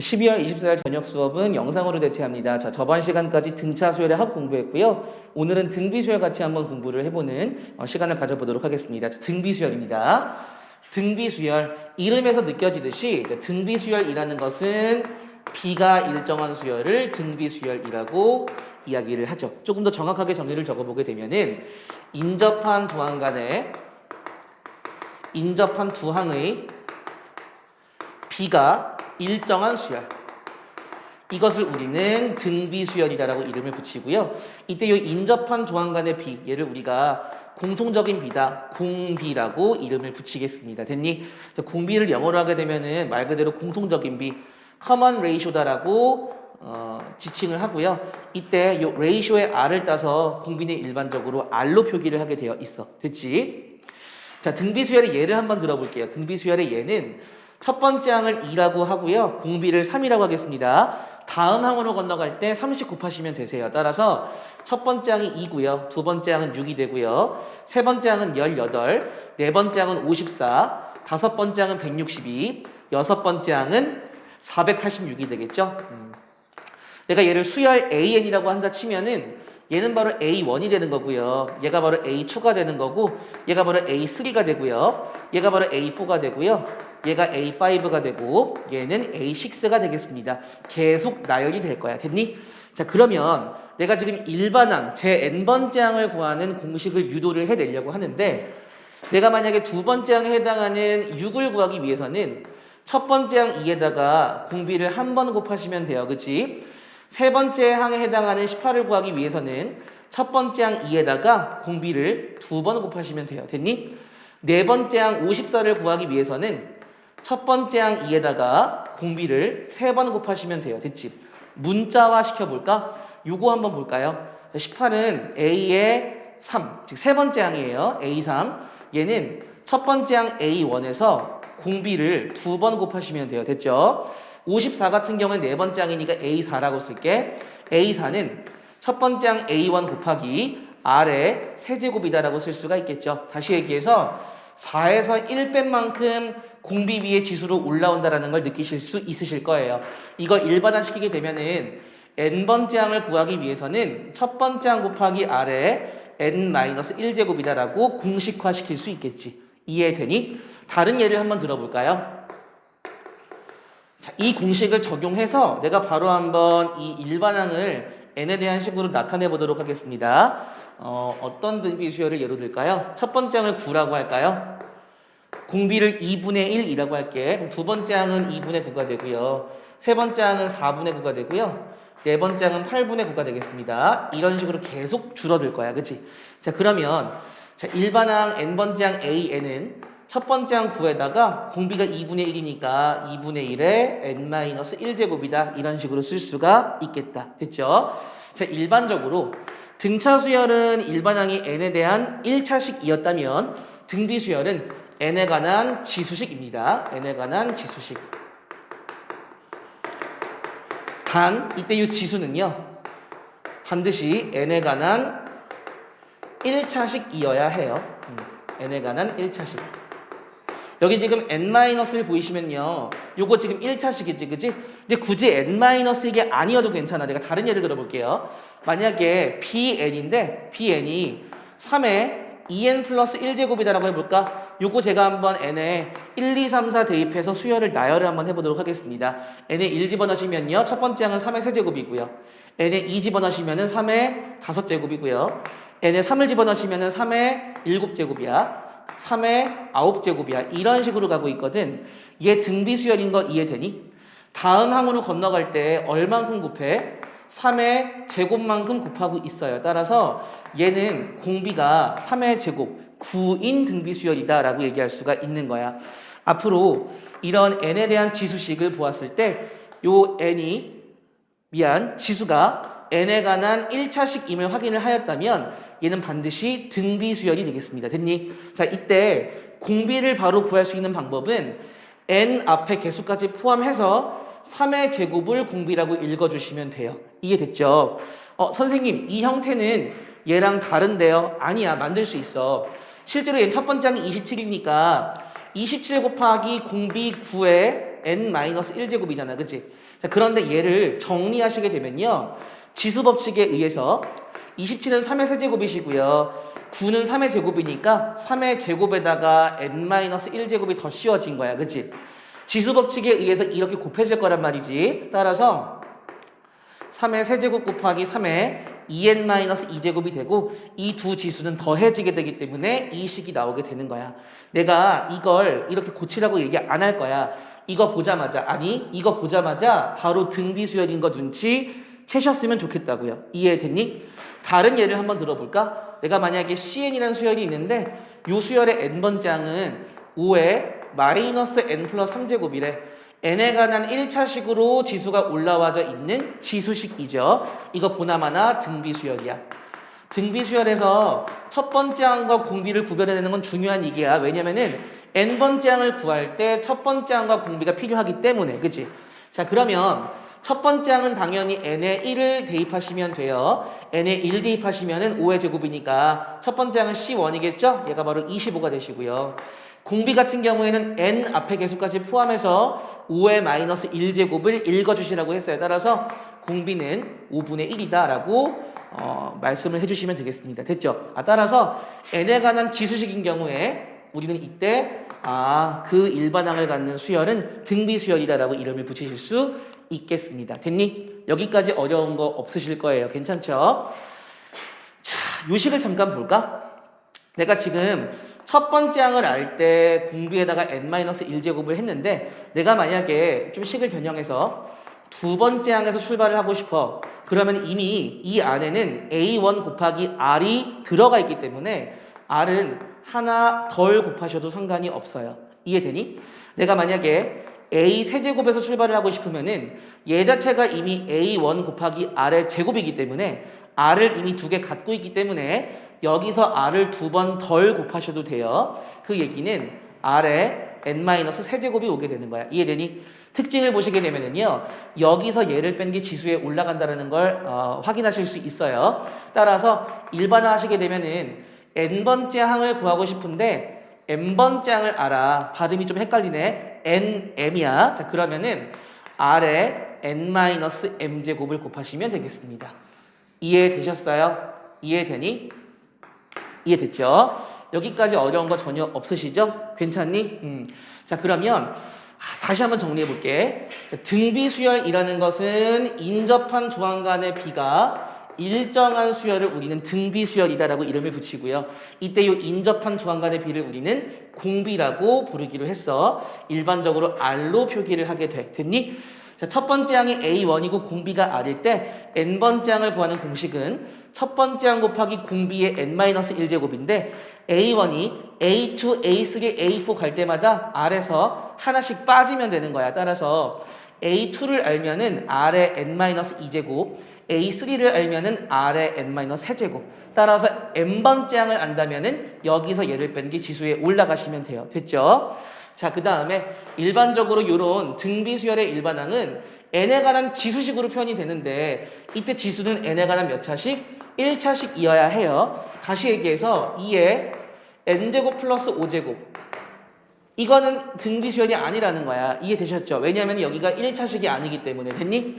12월 24일 저녁 수업은 영상으로 대체합니다. 자, 저번 시간까지 등차 수열의 합 공부했고요. 오늘은 등비 수열 같이 한번 공부를 해보는 시간을 가져보도록 하겠습니다. 자, 등비 수열입니다. 등비 수열, 이름에서 느껴지듯이 등비 수열이라는 것은 비가 일정한 수열을 등비 수열이라고 이야기를 하죠. 조금 더 정확하게 정리를 적어보게 되면은 인접한 두 항의 비가 일정한 수열, 이것을 우리는 등비수열이라고 이름을 붙이고요. 이때 이 인접한 두 항 간의 비, 얘를 우리가 공통적인 비다, 공비라고 이름을 붙이겠습니다. 됐니? 공비를 영어로 하게 되면은 말 그대로 공통적인 비, common ratio다라고 지칭을 하고요. 이때 이 ratio의 r을 따서 공비는 일반적으로 r로 표기를 하게 되어 있어. 됐지? 자, 등비수열의 예를 한번 들어볼게요. 등비수열의 예는 첫 번째 항을 2라고 하고요. 공비를 3이라고 하겠습니다. 다음 항으로 건너갈 때 30 곱하시면 되세요. 따라서 첫 번째 항이 2고요. 두 번째 항은 6이 되고요. 세 번째 항은 18, 네 번째 항은 54, 다섯 번째 항은 162, 여섯 번째 항은 486이 되겠죠. 내가 얘를 수열 AN이라고 한다 치면은 얘는 바로 A1이 되는 거고요. 얘가 바로 A2가 되는 거고, 얘가 바로 A3가 되고요. 얘가 바로 A4가 되고요. 얘가 A5가 되고, 얘는 A6가 되겠습니다. 계속 나열이 될 거야. 됐니? 자, 그러면 내가 지금 일반항, 제 n번째 항을 구하는 공식을 유도를 해내려고 하는데, 내가 만약에 두 번째 항에 해당하는 6을 구하기 위해서는 첫 번째 항 2에다가 공비를 한 번 곱하시면 돼요. 그치? 세 번째 항에 해당하는 18을 구하기 위해서는 첫 번째 항 2에다가 공비를 두 번 곱하시면 돼요. 됐니? 네 번째 항 54를 구하기 위해서는 첫 번째 항 2에다가 공비를 세 번 곱하시면 돼요. 됐지? 문자화 시켜볼까? 요거 한번 볼까요? 18은 A의 3, 즉 세 번째 항이에요. A3. 얘는 첫 번째 항 A1에서 공비를 두 번 곱하시면 돼요. 됐죠? 54 같은 경우는 네 번째 항이니까 A4라고 쓸게. A4는 첫 번째 항 A1 곱하기 R의 세제곱이다라고 쓸 수가 있겠죠. 다시 얘기해서 4에서 1 뺀 만큼 공비 위의 지수로 올라온다라는 걸 느끼실 수 있으실 거예요. 이걸 일반화시키게 되면은 n번째 항을 구하기 위해서는 첫 번째 항 곱하기 R의 n-1제곱이다라고 공식화시킬 수 있겠지. 이해되니? 다른 예를 한번 들어볼까요? 자, 이 공식을 적용해서 내가 바로 한번 이 일반항을 n에 대한 식으로 나타내 보도록 하겠습니다. 어떤 등비 수열을 예로 들까요? 첫 번째 항을 9라고 할까요? 공비를 2분의 1이라고 할게. 그럼 두 번째 항은 2분의 9가 되고요. 세 번째 항은 4분의 9가 되고요. 네 번째 항은 8분의 9가 되겠습니다. 이런 식으로 계속 줄어들 거야. 그치? 자, 그러면 자, 일반항 n번째 항 AN은 첫 번째 항 9에다가 공비가 2분의 1이니까 2분의 1에 n-1제곱이다. 이런 식으로 쓸 수가 있겠다. 됐죠? 자, 일반적으로 등차 수열은 일반항이 n에 대한 1차식이었다면 등비 수열은 n에 관한 지수식입니다. n에 관한 지수식. 단, 이때 이 지수는요, 반드시 n에 관한 1차식이어야 해요. n에 관한 1차식. 여기 지금 n-를 보이시면요, 요거 지금 1차식이지, 그치? 근데 굳이 n-이게 아니어도 괜찮아. 내가 다른 예를 들어볼게요. 만약에 bn인데 bn이 3에 2n 플러스 1제곱이다라고 해볼까? 요거 제가 한번 n에 1, 2, 3, 4 대입해서 수열을 나열을 한번 해보도록 하겠습니다. n에 1 집어넣으시면요, 첫 번째 항은 3의 세제곱이고요. n에 2 집어넣으시면은 3의 5제곱이고요. n에 3을 집어넣으시면은 3의 7제곱이야. 3의 9제곱이야. 이런 식으로 가고 있거든. 얘 등비 수열인 거 이해되니? 다음 항으로 건너갈 때 얼만큼 곱해? 3의 제곱만큼 곱하고 있어요. 따라서 얘는 공비가 3의 제곱 9인 등비 수열이다 라고 얘기할 수가 있는 거야. 앞으로 이런 n에 대한 지수식을 보았을 때 요 지수가 n에 관한 1차식임을 확인을 하였다면 얘는 반드시 등비 수열이 되겠습니다. 됐니? 자, 이때 공비를 바로 구할 수 있는 방법은 n 앞에 개수까지 포함해서 3의 제곱을 공비라고 읽어주시면 돼요. 이해됐죠? 선생님, 이 형태는 얘랑 다른데요? 아니야, 만들 수 있어. 실제로 얘는 첫 번째 항이 27이니까 27 곱하기 공비 9에 n-1제곱이잖아. 그치? 자, 그런데 얘를 정리하시게 되면요. 지수 법칙에 의해서 27은 3의 세제곱이시고요. 9는 3의 제곱이니까 3의 제곱에다가 n-1제곱이 더 씌워진 거야. 그치? 지수 법칙에 의해서 이렇게 곱해질 거란 말이지. 따라서 3의 세제곱 곱하기 3의 2n-2제곱이 되고 이 두 지수는 더해지게 되기 때문에 이 식이 나오게 되는 거야. 내가 이걸 이렇게 고치라고 얘기 안 할 거야. 이거 보자마자 바로 등비수열인 거 눈치 채셨으면 좋겠다고요. 이해됐니? 다른 예를 한번 들어볼까? 내가 만약에 CN이라는 수열이 있는데 이 수열의 n번째 항은 5의 마이너스 n 플러스 3제곱이래. n에 관한 1차식으로 지수가 올라와져 있는 지수식이죠. 이거 보나마나 등비수열이야. 등비수열에서 첫 번째 항과 공비를 구별해내는 건 중요한 얘기야. 왜냐면은 n번째 항을 구할 때 첫 번째 항과 공비가 필요하기 때문에. 그치? 자, 그러면 첫 번째 항은 당연히 n에 1을 대입하시면 돼요. n에 1 대입하시면은 5의 제곱이니까 첫 번째 항은 C1이겠죠? 얘가 바로 25가 되시고요. 공비 같은 경우에는 n 앞에 개수까지 포함해서 5의 마이너스 1제곱을 읽어주시라고 했어요. 따라서 공비는 5분의 1이다 라고 말씀을 해주시면 되겠습니다. 됐죠? 따라서 n에 관한 지수식인 경우에 우리는 이때 그 일반항을 갖는 수열은 등비수열이다라고 이름을 붙이실 수 있겠습니다. 됐니? 여기까지 어려운 거 없으실 거예요. 괜찮죠? 자, 요식을 잠깐 볼까? 내가 지금 첫 번째 항을 알 때 공비에다가 n-1제곱을 했는데 내가 만약에 좀 식을 변형해서 두 번째 항에서 출발을 하고 싶어. 그러면 이미 이 안에는 a1 곱하기 r이 들어가 있기 때문에 r은 하나 덜 곱하셔도 상관이 없어요. 이해되니? 내가 만약에 a 세제곱에서 출발을 하고 싶으면은 얘 자체가 이미 a1 곱하기 r의 제곱이기 때문에 r을 이미 두 개 갖고 있기 때문에 여기서 r을 두 번 덜 곱하셔도 돼요. 그 얘기는 r에 n-세제곱이 오게 되는 거야. 이해되니? 특징을 보시게 되면은요. 여기서 얘를 뺀 게 지수에 올라간다는 걸 확인하실 수 있어요. 따라서 일반화 하시게 되면은 n번째 항을 구하고 싶은데 n번째 항을 알아. 발음이 좀 헷갈리네. nm이야. 자, 그러면은 r에 n-m제곱을 곱하시면 되겠습니다. 이해되셨어요? 이해되니? 이해됐죠? 여기까지 어려운 거 전혀 없으시죠? 괜찮니? 자, 그러면 다시 한번 정리해 볼게. 등비수열이라는 것은 인접한 조항 간의 비가 일정한 수열을 우리는 등비수열이다라고 이름을 붙이고요. 이때 이 인접한 조항 간의 비를 우리는 공비라고 부르기로 했어. 일반적으로 R로 표기를 하게 돼. 됐니? 자, 첫 번째 항이 A1이고 공비가 R일 때 n번째 항을 구하는 공식은 첫 번째 항 곱하기 공비의 n-1제곱인데 A1이 A2, A3, A4 갈 때마다 R에서 하나씩 빠지면 되는 거야. 따라서 A2를 알면은 R의 n-2제곱, A3를 알면은 R의 n-3제곱. 따라서 n번째 항을 안다면은 여기서 얘를 뺀 게 지수에 올라가시면 돼요. 됐죠? 자, 그 다음에 일반적으로 이런 등비수열의 일반항은 n에 관한 지수식으로 표현이 되는데 이때 지수는 n에 관한 몇 차식? 1차식이어야 해요. 다시 얘기해서 2의 n제곱 플러스 5제곱 이거는 등비수열이 아니라는 거야. 이해되셨죠? 왜냐하면 여기가 1차식이 아니기 때문에. 됐니?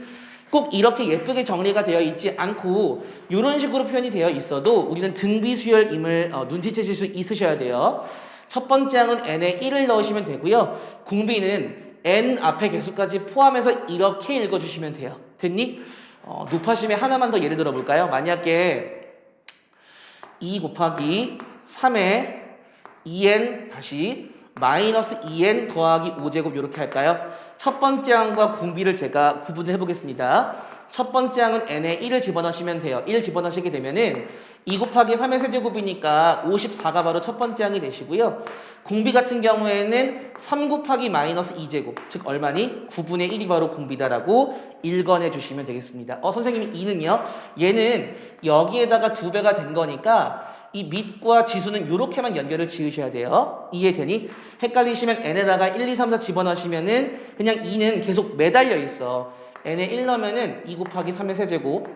꼭 이렇게 예쁘게 정리가 되어 있지 않고 이런 식으로 표현이 되어 있어도 우리는 등비수열임을 눈치채실 수 있으셔야 돼요. 첫 번째 항은 n에 1을 넣으시면 되고요. 공비는 n 앞에 개수까지 포함해서 이렇게 읽어주시면 돼요. 됐니? 높아심에 하나만 더 예를 들어볼까요? 만약에 2 곱하기 3의 2n 다시 마이너스 2n 더하기 5제곱 이렇게 할까요? 첫 번째 항과 공비를 제가 구분을 해보겠습니다. 첫 번째 항은 n에 1을 집어넣으시면 돼요. 1 집어넣으시게 되면은 2 곱하기 3의 세제곱이니까 54가 바로 첫 번째 항이 되시고요. 공비 같은 경우에는 3 곱하기 마이너스 2제곱 즉 얼마니? 9분의 1이 바로 공비다라고 읽어내 주시면 되겠습니다. 선생님 2는요? 얘는 여기에다가 2배가 된 거니까 이 밑과 지수는 이렇게만 연결을 지으셔야 돼요. 이해되니? 헷갈리시면 n에다가 1, 2, 3, 4 집어넣으시면은 그냥 2는 계속 매달려 있어. n에 1 넣으면은 2 곱하기 3의 세제곱,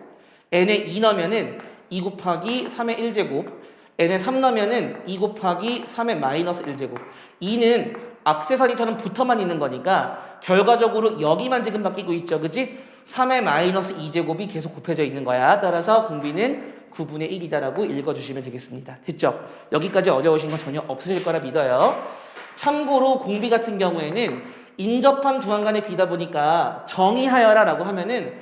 n에 2 넣으면은 2 곱하기 3의 1제곱, n에 3 넣으면은 2 곱하기 3의 마이너스 1제곱. 2는 액세서리처럼 붙어만 있는 거니까 결과적으로 여기만 지금 바뀌고 있죠. 그치? 3의 마이너스 2제곱이 계속 곱해져 있는 거야. 따라서 공비는 9분의 1이다라고 읽어주시면 되겠습니다. 됐죠? 여기까지 어려우신 건 전혀 없으실 거라 믿어요. 참고로 공비 같은 경우에는 인접한 두항간의 비다 보니까 정의하여라 라고 하면은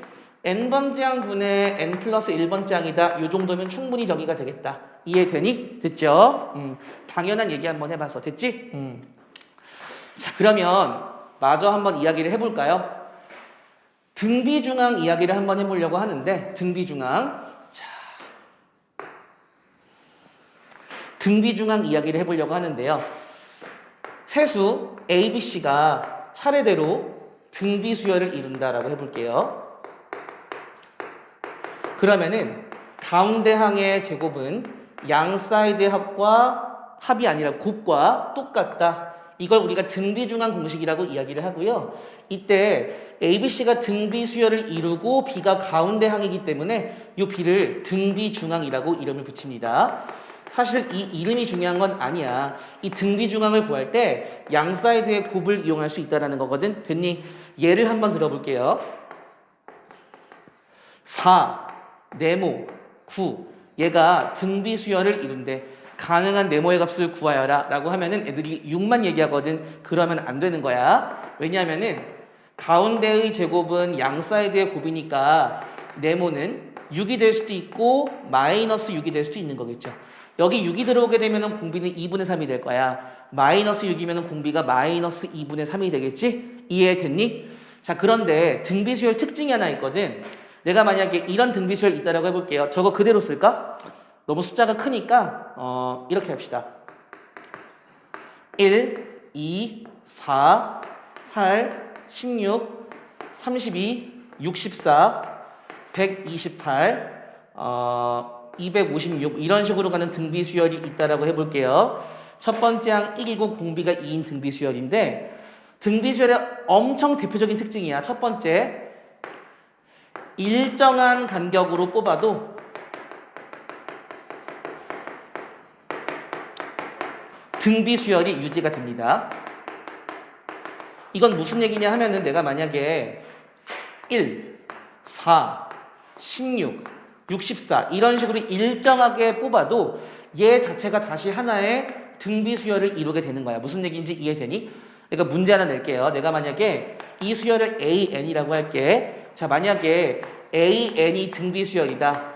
n번째 항분의 n 플러스 1번째 항이다. 요 정도면 충분히 정의가 되겠다. 이해되니? 됐죠? 당연한 얘기 한번 해봐서 됐지? 자, 그러면 마저 한번 이야기를 해볼까요? 등비중항 이야기를 한번 해보려고 하는데 등비중항 등비중항 이야기를 해보려고 하는데요. 세수 A, B, C가 차례대로 등비수열을 이룬다라고 해볼게요. 그러면은 가운데 항의 제곱은 양 사이드의 합이 아니라 곱과 똑같다. 이걸 우리가 등비중항 공식이라고 이야기를 하고요. 이때 A, B, C가 등비수열을 이루고 B가 가운데 항이기 때문에 이 B를 등비중항이라고 이름을 붙입니다. 사실 이 이름이 중요한 건 아니야. 이 등비중항을 구할 때 양 사이드의 곱을 이용할 수 있다는 거거든. 됐니? 예를 한번 들어볼게요. 4, 네모, 9 얘가 등비수열을 이룬대. 가능한 네모의 값을 구하여라 라고 하면은 애들이 6만 얘기하거든. 그러면 안 되는 거야. 왜냐하면은 가운데의 제곱은 양 사이드의 곱이니까 네모는 6이 될 수도 있고 마이너스 6이 될 수도 있는 거겠죠. 여기 6이 들어오게 되면은 공비는 2분의 3이 될 거야. 마이너스 6이면은 공비가 마이너스 2분의 3이 되겠지? 이해됐니? 자, 그런데 등비수열 특징이 하나 있거든. 내가 만약에 이런 등비수열 있다라고 해볼게요. 저거 그대로 쓸까? 너무 숫자가 크니까 이렇게 합시다. 1, 2, 4, 8, 16, 32, 64, 128, 256 이런 식으로 가는 등비수열이 있다라고 해볼게요. 첫 번째 항 1이고 공비가 2인 등비수열인데 등비수열의 엄청 대표적인 특징이야. 첫 번째, 일정한 간격으로 뽑아도 등비수열이 유지가 됩니다. 이건 무슨 얘기냐 하면은 내가 만약에 1, 4, 16, 64 이런 식으로 일정하게 뽑아도 얘 자체가 다시 하나의 등비수열을 이루게 되는 거야. 무슨 얘기인지 이해되니? 그러니까 문제 하나 낼게요. 내가 만약에 이 수열을 AN이라고 할게. 자, 만약에 AN이 등비수열이다.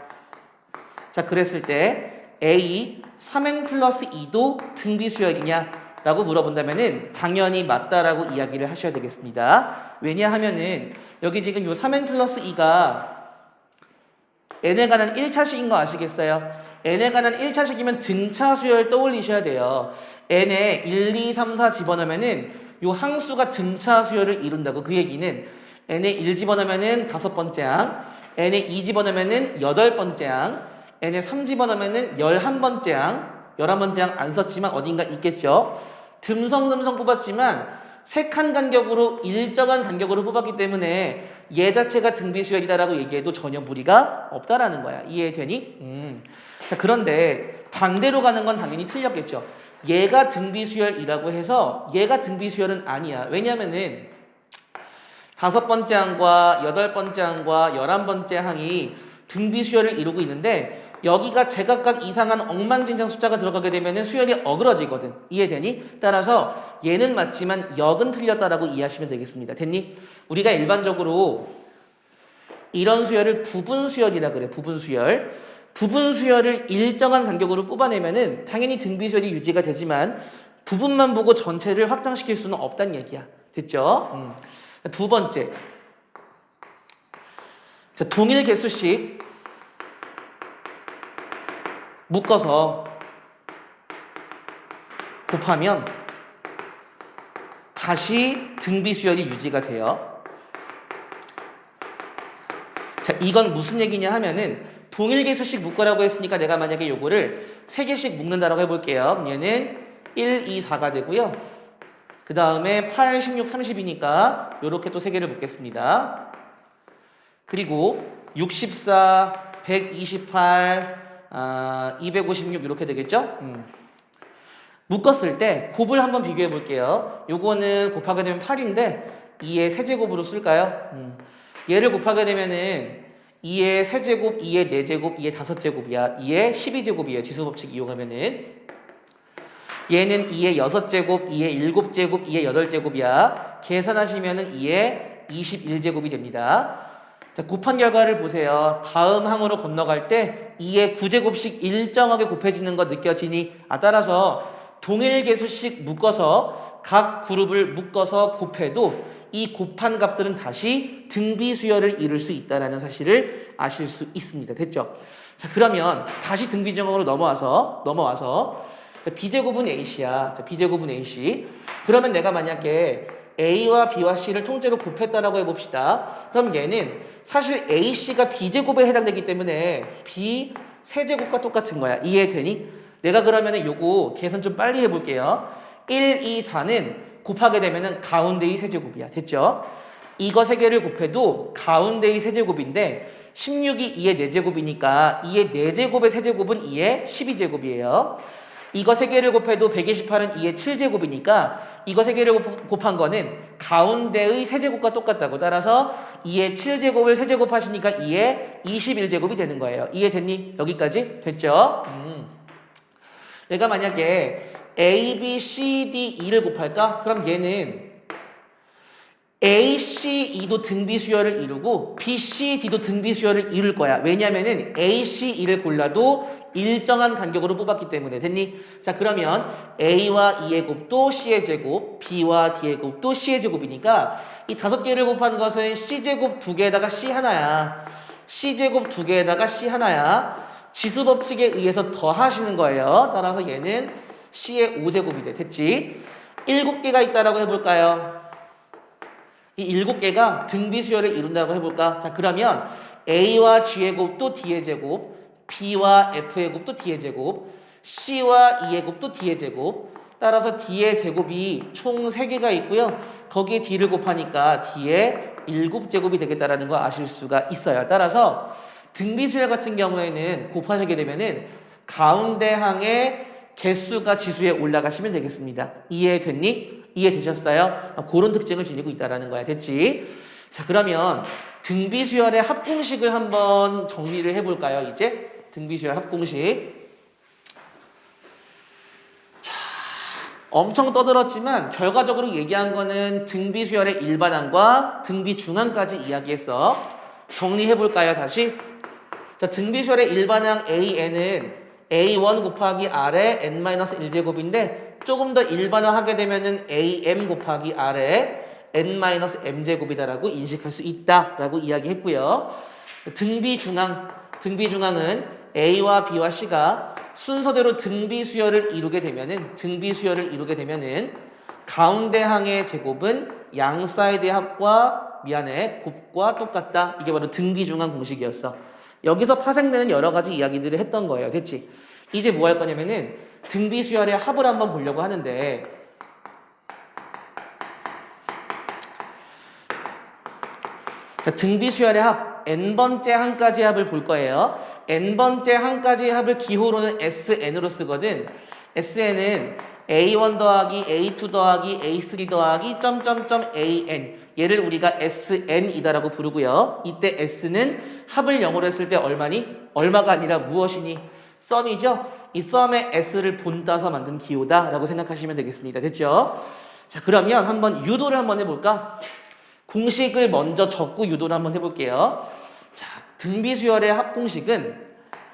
자, 그랬을 때 A 3n 플러스 2도 등비수열이냐? 라고 물어본다면은 당연히 맞다라고 이야기를 하셔야 되겠습니다. 왜냐하면은 여기 지금 요 3n 플러스 2가 n에 관한 1차식인 거 아시겠어요? n에 관한 1차식이면 등차 수열 떠올리셔야 돼요. n에 1, 2, 3, 4 집어넣으면은 요 항수가 등차 수열을 이룬다고. 그 얘기는 n에 1 집어넣으면은 5번째 항, n에 2 집어넣으면은 8번째 항, n에 3 집어넣으면은 11번째 항, 11번째 항 안 썼지만 어딘가 있겠죠. 듬성듬성 뽑았지만 세 칸 간격으로 일정한 간격으로 뽑았기 때문에 얘 자체가 등비수열이다라고 얘기해도 전혀 무리가 없다라는 거야. 이해되니? 자, 그런데 반대로 가는 건 당연히 틀렸겠죠. 얘가 등비수열이라고 해서 얘가 등비수열은 아니야. 왜냐면은 5번째 항과 8번째 항과 11번째 항이 등비수열을 이루고 있는데 여기가 제각각 이상한 엉망진창 숫자가 들어가게 되면 수열이 어그러지거든. 이해되니? 따라서 얘는 맞지만 역은 틀렸다라고 이해하시면 되겠습니다. 됐니? 우리가 일반적으로 이런 수열을 부분수열이라 그래. 부분수열. 부분수열을 일정한 간격으로 뽑아내면은 당연히 등비수열이 유지가 되지만 부분만 보고 전체를 확장시킬 수는 없다는 얘기야. 됐죠? 두 번째. 자, 동일 개수씩 묶어서 곱하면 다시 등비수열이 유지가 돼요. 자, 이건 무슨 얘기냐 하면은 동일 개수씩 묶으라고 했으니까 내가 만약에 요거를 3개씩 묶는다라고 해볼게요. 그럼 얘는 1, 2, 4가 되고요. 그 다음에 8, 16, 30이니까 요렇게 또 3개를 묶겠습니다. 그리고 64, 128, 256 이렇게 되겠죠? 묶었을 때 곱을 한번 비교해 볼게요. 요거는 곱하게 되면 8인데 2의 세제곱으로 쓸까요? 얘를 곱하게 되면은 2의 세제곱, 2의 4제곱, 2의 5제곱이야. 2의 12제곱이에요. 지수법칙 이용하면은. 얘는 2의 6제곱, 2의 7제곱, 2의 8제곱이야. 계산하시면은 2의 21제곱이 됩니다. 자, 곱한 결과를 보세요. 다음 항으로 건너갈 때 2의 9제곱씩 일정하게 곱해지는 거 느껴지니? 따라서 동일 개수씩 묶어서 각 그룹을 묶어서 곱해도 이 곱한 값들은 다시 등비수열을 이룰 수 있다는 사실을 아실 수 있습니다. 됐죠? 자, 그러면 다시 등비정형으로 넘어와서 자, B제곱은 A씨야. 자, B제곱은 A씨. 그러면 내가 만약에 A와 B와 C를 통째로 곱했다라고 해봅시다. 그럼 얘는 사실 AC가 B제곱에 해당되기 때문에 B 세제곱과 똑같은 거야. 이해되니? 내가 그러면은 요거 계산 좀 빨리 해볼게요. 1, 2, 4는 곱하게 되면은 가운데의 세제곱이야. 됐죠? 이거 세 개를 곱해도 가운데의 세제곱인데 16이 2의 4제곱이니까 2의 4제곱의 세제곱은 2의 12제곱이에요. 이거 세 개를 곱해도 128은 2의 7제곱이니까 이거 세 개를 곱한 거는 가운데의 세제곱과 똑같다고. 따라서 2의 7제곱을 세제곱하시니까 2의 21제곱이 되는 거예요. 이해됐니? 여기까지? 됐죠? 내가 만약에 A, B, C, D, E를 곱할까? 그럼 얘는 A, C, E도 등비수열을 이루고 B, C, D도 등비수열을 이룰 거야. 왜냐면은 A, C, E를 골라도 일정한 간격으로 뽑았기 때문에. 됐니? 자, 그러면 A와 E의 곱도 C의 제곱, B와 D의 곱도 C의 제곱이니까 이 5개를 곱한 것은 C제곱 2개에다가 C 하나야. C제곱 2개에다가 C 하나야. 지수법칙에 의해서 더하시는 거예요. 따라서 얘는 C의 5제곱이 돼. 됐지? 7개가 있다라고 해볼까요? 이 7개가 등비수열을 이룬다고 해볼까? 자, 그러면 A와 G의 곱도 D의 제곱, B와 F의 곱도 D의 제곱, C와 E의 곱도 D의 제곱. 따라서 D의 제곱이 총 3개가 있고요. 거기에 D를 곱하니까 D의 7제곱이 되겠다라는 거 아실 수가 있어요. 따라서 등비수열 같은 경우에는 곱하시게 되면은 가운데 항의 개수가 지수에 올라가시면 되겠습니다. 이해됐니? 이해되셨어요? 그런 특징을 지니고 있다는 거야. 됐지? 자, 그러면 등비수열의 합공식을 한번 정리를 해볼까요? 이제 등비수열 합공식. 자, 엄청 떠들었지만 결과적으로 얘기한 거는 등비수열의 일반항과 등비중항까지 이야기해서 정리해볼까요? 다시. 자, 등비수열의 일반항 AN은 A1 곱하기 R의 N-1제곱인데 조금 더 일반화하게 되면은 AM 곱하기 R의 N-M제곱이다라고 인식할 수 있다라고 이야기했고요. 등비중항은 A와 B와 C가 순서대로 등비수열을 이루게 되면은 가운데 항의 제곱은 양 사이드의 합과 곱과 똑같다. 이게 바로 등비중항 공식이었어. 여기서 파생되는 여러 가지 이야기들을 했던 거예요. 됐지? 이제 뭐 할 거냐면은 등비수열의 합을 한번 보려고 하는데 자, 등비수열의 합 n번째 항까지 합을 볼 거예요. n번째 항까지 합을 기호로는 SN으로 쓰거든. SN은 A1 더하기 A2 더하기 A3 더하기 점점점 AN 얘를 우리가 SN이다라고 부르고요. 이때 S는 합을 0으로 했을 때 얼마니? 얼마가 아니라 무엇이니? 썸이죠? 이 썸의 S를 본따서 만든 기호다라고 생각하시면 되겠습니다. 됐죠? 자, 그러면 한번 유도를 한번 해볼까? 공식을 먼저 적고 유도를 한번 해볼게요. 자, 등비수열의 합공식은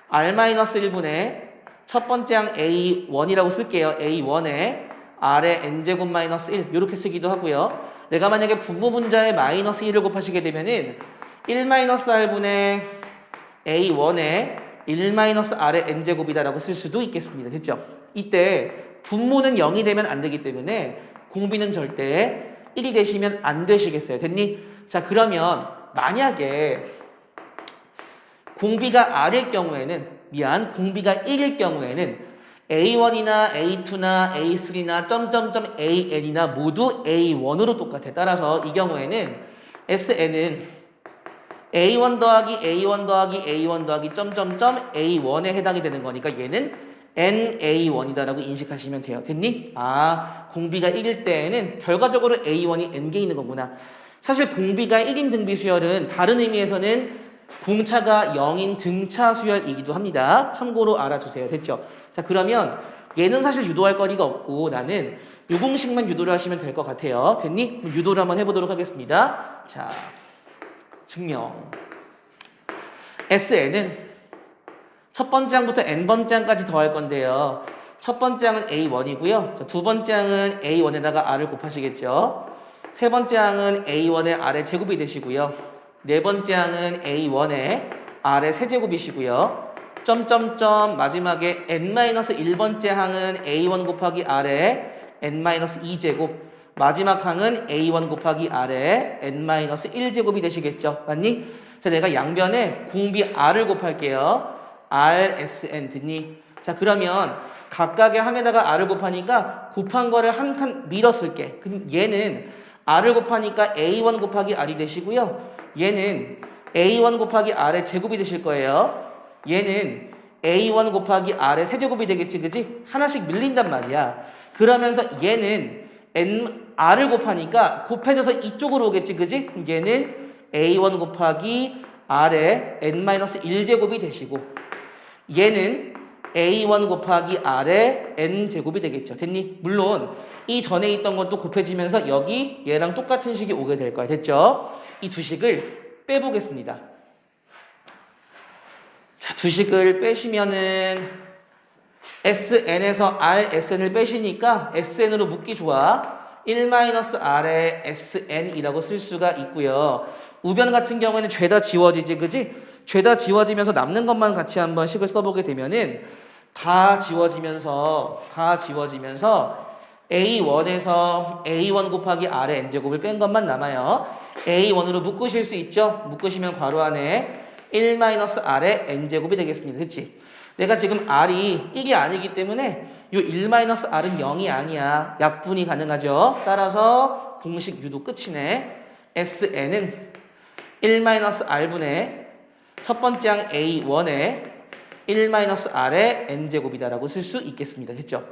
R-1분의 첫 번째 항 A1이라고 쓸게요. A1에 R의 N제곱 마이너스 1 이렇게 쓰기도 하고요. 내가 만약에 분모분자에 마이너스 1을 곱하시게 되면은 1-R분의 A1에 1-R의 N제곱이다라고 쓸 수도 있겠습니다. 됐죠? 이때 분모는 0이 되면 안 되기 때문에 공비는 절대 1이 되시면 안 되시겠어요. 됐니? 자, 그러면 만약에 공비가 R일 경우에는 공비가 1일 경우에는 A1이나 A2나 A3나 점점점 AN이나 모두 A1으로 똑같아. 따라서 이 경우에는 SN은 A1 더하기 A1 더하기 A1 더하기 점점점 A1에 해당이 되는 거니까 얘는 NA1이다라고 인식하시면 돼요. 됐니? 아, 공비가 1일 때에는 결과적으로 A1이 N개 있는 거구나. 사실 공비가 1인 등비 수열은 다른 의미에서는 공차가 0인 등차 수열이기도 합니다. 참고로 알아두세요. 됐죠? 자, 그러면 얘는 사실 유도할 거리가 없고 나는 요 공식만 유도를 하시면 될 것 같아요. 됐니? 유도를 한번 해보도록 하겠습니다. 자, 증명. SN은 첫 번째 항부터 n번째 항까지 더할 건데요. 첫 번째 항은 A1이고요. 두 번째 항은 A1에다가 R을 곱하시겠죠. 세 번째 항은 A1의 R의 제곱이 되시고요. 네 번째 항은 A1의 R의 세제곱이시고요. 점점점 마지막에 n-1번째 항은 A1 곱하기 R의 n-2제곱, 마지막 항은 A1 곱하기 R의 n-1제곱이 되시겠죠. 맞니? 자, 내가 양변에 공비 R을 곱할게요. RSN 됐니? 자, 그러면 각각의 항에다가 R을 곱하니까 곱한 거를 한 칸 밀었을게. 그럼 얘는 R을 곱하니까 A1 곱하기 R이 되시고요. 얘는 A1 곱하기 R의 제곱이 되실 거예요. 얘는 A1 곱하기 R의 세제곱이 되겠지, 그지? 하나씩 밀린단 말이야. 그러면서 얘는 R을 곱하니까 곱해져서 이쪽으로 오겠지, 그지? 얘는 A1 곱하기 R의 n-1제곱이 되시고 얘는 A1 곱하기 R의 n제곱이 되겠죠. 됐니? 물론 이 전에 있던 것도 곱해지면서 여기 얘랑 똑같은 식이 오게 될 거야. 됐죠? 이 두 식을 빼보겠습니다. 자, 두 식을 빼시면은 SN에서 RSN을 빼시니까 SN으로 묶기 좋아. 1-R의 SN이라고 쓸 수가 있고요. 우변 같은 경우에는 죄다 지워지지, 그지? 죄다 지워지면서 남는 것만 같이 한번 식을 써보게 되면은 다 지워지면서 A1에서 A1 곱하기 R의 n제곱을 뺀 것만 남아요. A1으로 묶으실 수 있죠? 묶으시면 괄호 안에 1-R의 n제곱이 되겠습니다. 됐지? 내가 지금 R이 1이 아니기 때문에 요 1-R은 0이 아니야. 약분이 가능하죠? 따라서 공식 유도 끝이네. SN은 1-R분의 첫 번째 항 A1에 1-R의 n제곱이다라고 쓸 수 있겠습니다. 됐죠?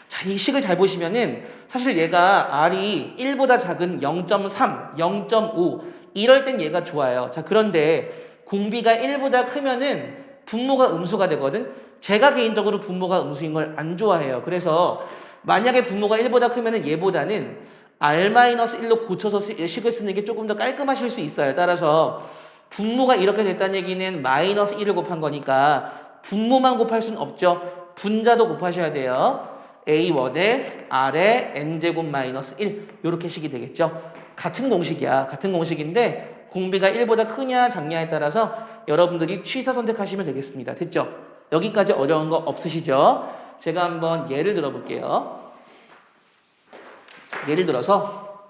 자, 이 식을 잘 보시면은 사실 얘가 R이 1보다 작은 0.3, 0.5 이럴 땐 얘가 좋아요. 자, 그런데 공비가 1보다 크면은 분모가 음수가 되거든. 제가 개인적으로 분모가 음수인 걸 안 좋아해요. 그래서 만약에 분모가 1보다 크면은 얘보다는 R-1로 고쳐서 식을 쓰는 게 조금 더 깔끔하실 수 있어요. 따라서 분모가 이렇게 됐다는 얘기는 -1을 곱한 거니까 분모만 곱할 수는 없죠. 분자도 곱하셔야 돼요. A1에 R의 n제곱 -1 이렇게 식이 되겠죠. 같은 공식이야. 같은 공식인데 공비가 1보다 크냐 작냐에 따라서 여러분들이 취사 선택하시면 되겠습니다. 됐죠? 여기까지 어려운 거 없으시죠? 제가 한번 예를 들어 볼게요. 예를 들어서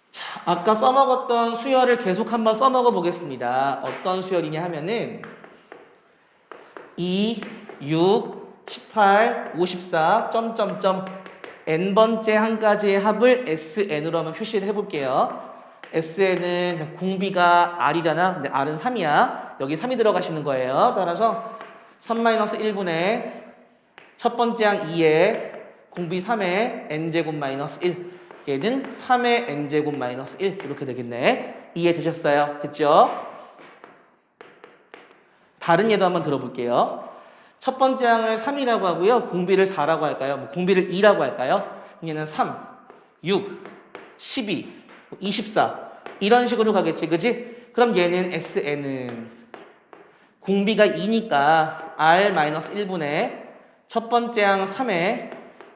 자, 아까 써먹었던 수열을 계속 한번 써먹어 보겠습니다. 어떤 수열이냐 하면은 2, 6, 18, 54, 점점점 n번째 한 가지의 합을 SN으로 한번 표시를 해볼게요. SN은 공비가 R이잖아. 근데 R은 3이야. 여기 3이 들어가시는 거예요. 따라서 3-1분의 첫 번째 항 2에 공비 3의 n제곱 -1 얘는 3의 n제곱 -1 이렇게 되겠네. 이해되셨어요? 됐죠? 다른 예도 한번 들어볼게요. 첫 번째 항을 3이라고 하고요. 공비를 4라고 할까요? 뭐 공비를 2라고 할까요? 얘는 3, 6, 12, 24 이런 식으로 가겠지, 그지? 그럼 얘는 SN은 공비가 2니까 R-1분의 첫 번째 항 3에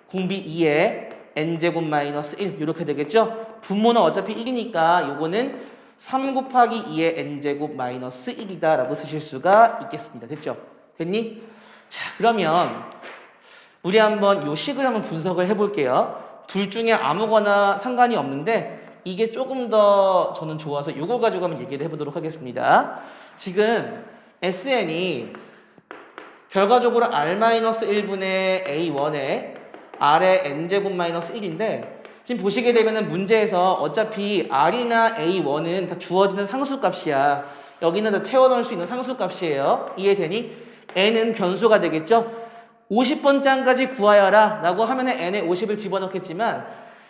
공비 2에 n제곱 -1 이렇게 되겠죠? 분모는 어차피 1이니까 요거는 3 곱하기 2의 n제곱 -1이다 라고 쓰실 수가 있겠습니다. 됐죠? 됐니? 자, 그러면 우리 한번 요 식을 한번 분석을 해볼게요. 둘 중에 아무거나 상관이 없는데 이게 조금 더 저는 좋아서 요거 가지고 한번 얘기를 해보도록 하겠습니다. 지금 SN이 결과적으로 R-1분의 A1에 R의 n제곱 -1인데 지금 보시게 되면은 문제에서 어차피 R이나 A1은 다 주어지는 상수값이야. 여기는 다 채워넣을 수 있는 상수값이에요. 이해되니? n은 변수가 되겠죠? 50번째 항까지 구하여라 라고 하면 n에 50을 집어넣겠지만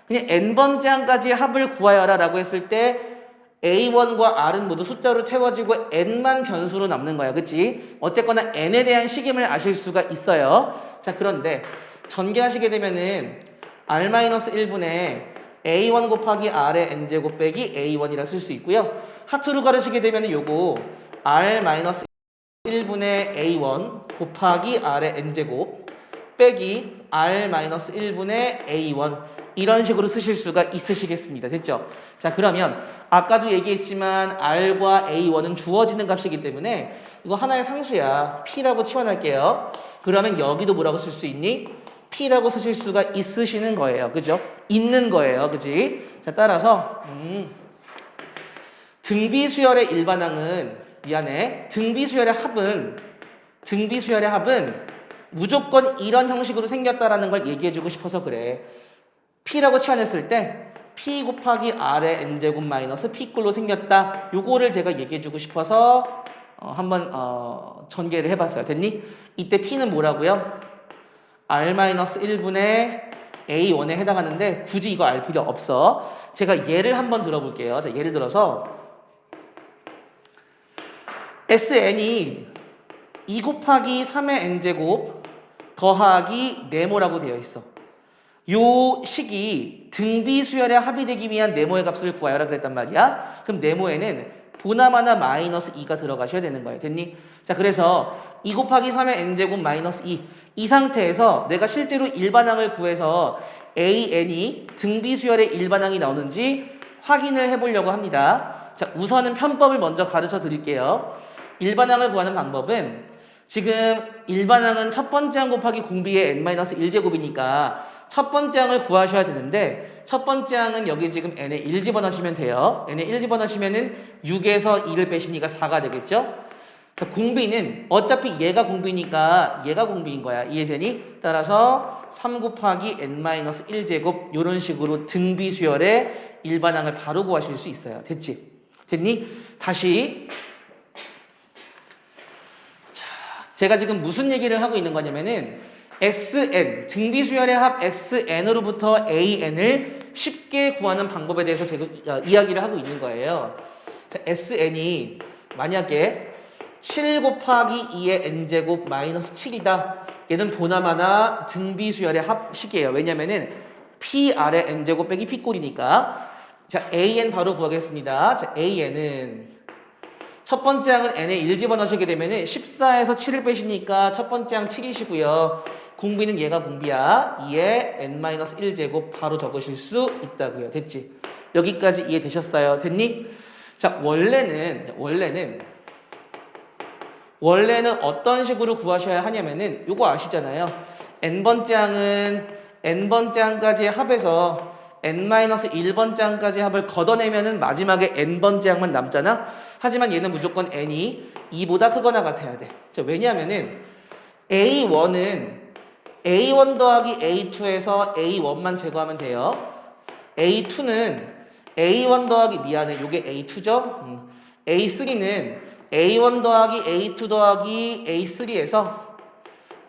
그냥 n번째 항까지 합을 구하여라 라고 했을 때 A1과 R은 모두 숫자로 채워지고 n만 변수로 남는 거야. 그치? 어쨌거나 n에 대한 식임을 아실 수가 있어요. 자, 그런데 전개하시게 되면은 R-1분의 A1 곱하기 R의 n제곱 빼기 A1이라 쓸 수 있고요. 하투로 가르시게 되면은 요거 R-1분의 A1 곱하기 R의 n제곱 빼기 R-1분의 A1 이런 식으로 쓰실 수가 있으시겠습니다. 됐죠? 자, 그러면 아까도 얘기했지만 R과 A1은 주어지는 값이기 때문에 이거 하나의 상수야. P라고 치환할게요. 그러면 여기도 뭐라고 쓸 수 있니? P라고 쓰실 수가 있으시는 거예요. 그죠? 있는 거예요. 그지? 자, 따라서 등비수열의 일반항은 등비수열의 합은 무조건 이런 형식으로 생겼다라는 걸 얘기해주고 싶어서 그래. P라고 치환했을 때 P 곱하기 R의 n제곱 마이너스 P꼴로 생겼다. 요거를 제가 얘기해주고 싶어서 한번 전개를 해봤어요. 됐니? 이때 P는 뭐라고요? R-1분의 A1에 해당하는데 굳이 이거 알 필요 없어. 제가 예를 한번 들어볼게요. 자, 예를 들어서 SN이 2 곱하기 3의 n제곱 더하기 네모라고 되어 있어. 요 식이 등비수열의 합이 되기 위한 네모의 값을 구하여라 그랬단 말이야. 그럼 네모에는 보나마나 마이너스 2가 들어가셔야 되는 거예요. 됐니? 자, 그래서 2 곱하기 3의 n제곱 마이너스 2. 이 상태에서 내가 실제로 일반항을 구해서 AN이 등비수열의 일반항이 나오는지 확인을 해보려고 합니다. 자, 우선은 편법을 먼저 가르쳐 드릴게요. 일반항을 구하는 방법은 지금 일반항은 첫 번째 항 곱하기 공비의 n-1제곱이니까 첫 번째 항을 구하셔야 되는데 첫 번째 항은 여기 지금 n에 1 집어넣으시면 돼요. n에 1 집어넣으시면은 6에서 2를 빼시니까 4가 되겠죠? 자, 공비는 어차피 얘가 공비니까 얘가 공비인 거야. 이해되니? 따라서 3 곱하기 n-1제곱 이런 식으로 등비수열의 일반항을 바로 구하실 수 있어요. 됐지? 됐니? 다시 제가 지금 무슨 얘기를 하고 있는 거냐면은 SN, 등비수열의 합 SN으로부터 AN을 쉽게 구하는 방법에 대해서 제가 이야기를 하고 있는 거예요. 자, SN이 만약에 7 곱하기 2의 n제곱 마이너스 7이다. 얘는 보나마나 등비수열의 합식이에요. 왜냐면은 PR의 n제곱 빼기 P꼴이니까. 자, AN 바로 구하겠습니다. 자, AN은 첫 번째 항은 n에 1 집어넣으시게 되면은 14에서 7을 빼시니까 첫 번째 항 7이시고요. 공비는 얘가 공비야. 2에 n-1제곱 바로 적으실 수 있다고요. 됐지? 여기까지 이해되셨어요? 됐니? 자, 원래는 어떤 식으로 구하셔야 하냐면은 요거 아시잖아요. n번째 항은 n번째 항까지의 합에서 n-1번째 항까지 합을 걷어내면은 마지막에 n번째 항만 남잖아. 하지만 얘는 무조건 n이 2보다 크거나 같아야 돼. 자, 왜냐하면은 A1은 A1 더하기 A2에서 A1만 제거하면 돼요. A2는 A1 더하기 요게 A2죠? A3는 A1 더하기 A2 더하기 A3에서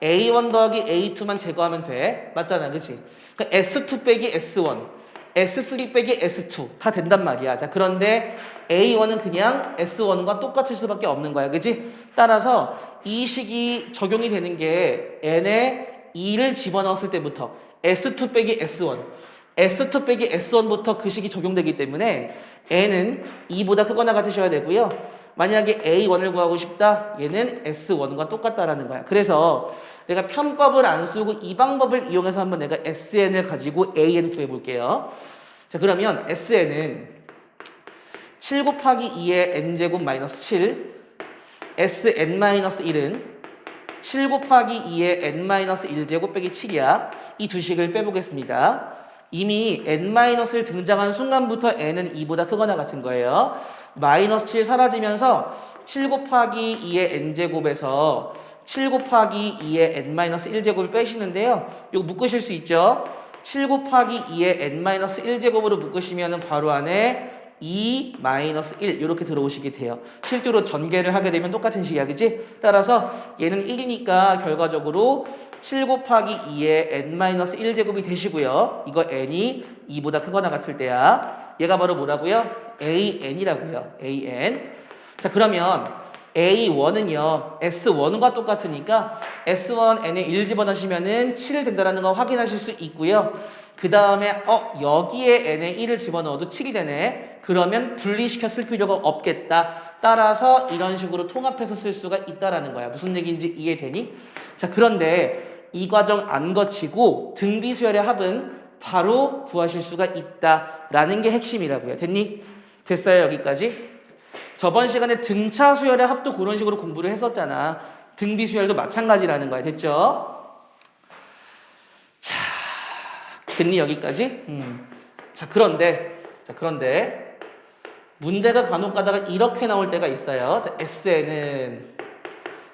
A1 더하기 A2만 제거하면 돼. 맞잖아, 그치? 그러니까 S2 빼기 S1, S3 빼기 S2 다 된단 말이야. 자, 그런데 A1은 그냥 S1과 똑같을 수밖에 없는 거야. 그치? 따라서 이 식이 적용이 되는 게 n에 2를 집어넣었을 때부터 S2 빼기 S1, S2 빼기 S1부터 그 식이 적용되기 때문에 n은 2보다 크거나 같으셔야 되고요. 만약에 A1을 구하고 싶다, 얘는 S1과 똑같다라는 거야. 그래서 내가 편법을 안 쓰고 이 방법을 이용해서 한번 내가 SN을 가지고 AN 구해볼게요. 자, 그러면 SN은 7 곱하기 2의 n제곱 마이너스 7, SN-1은 7 곱하기 2의 n-1제곱 빼기 7이야. 이 두 식을 빼보겠습니다. 이미 n-를 등장한 순간부터 n은 2보다 크거나 같은 거예요. 마이너스 7 사라지면서 7 곱하기 2의 n제곱에서 7 곱하기 2의 n-1제곱을 빼시는데요. 이거 묶으실 수 있죠? 7 곱하기 2의 n-1제곱으로 묶으시면 괄호 안에 2-1 이렇게 들어오시게 돼요. 실제로 전개를 하게 되면 똑같은 식이야, 그치? 따라서 얘는 1이니까 결과적으로 7 곱하기 2의 n-1제곱이 되시고요. 이거 n이 2보다 크거나 같을 때야. 얘가 바로 뭐라고요? an이라고요. an. 자, 그러면 A1은요, S1과 똑같으니까 S1, N에 1 집어넣으시면은 7 된다는 거 확인하실 수 있고요. 그 다음에, 여기에 N에 1을 집어넣어도 7이 되네. 그러면 분리시켜 쓸 필요가 없겠다. 따라서 이런 식으로 통합해서 쓸 수가 있다라는 거야. 무슨 얘기인지 이해되니? 자, 그런데 이 과정 안 거치고 등비수열의 합은 바로 구하실 수가 있다라는 게 핵심이라고요. 됐니? 됐어요, 여기까지? 저번 시간에 등차 수열의 합도 그런 식으로 공부를 했었잖아. 등비 수열도 마찬가지라는 거야. 됐죠? 자, 됐니 여기까지? 자, 그런데 문제가 간혹 가다가 이렇게 나올 때가 있어요. 자, SN은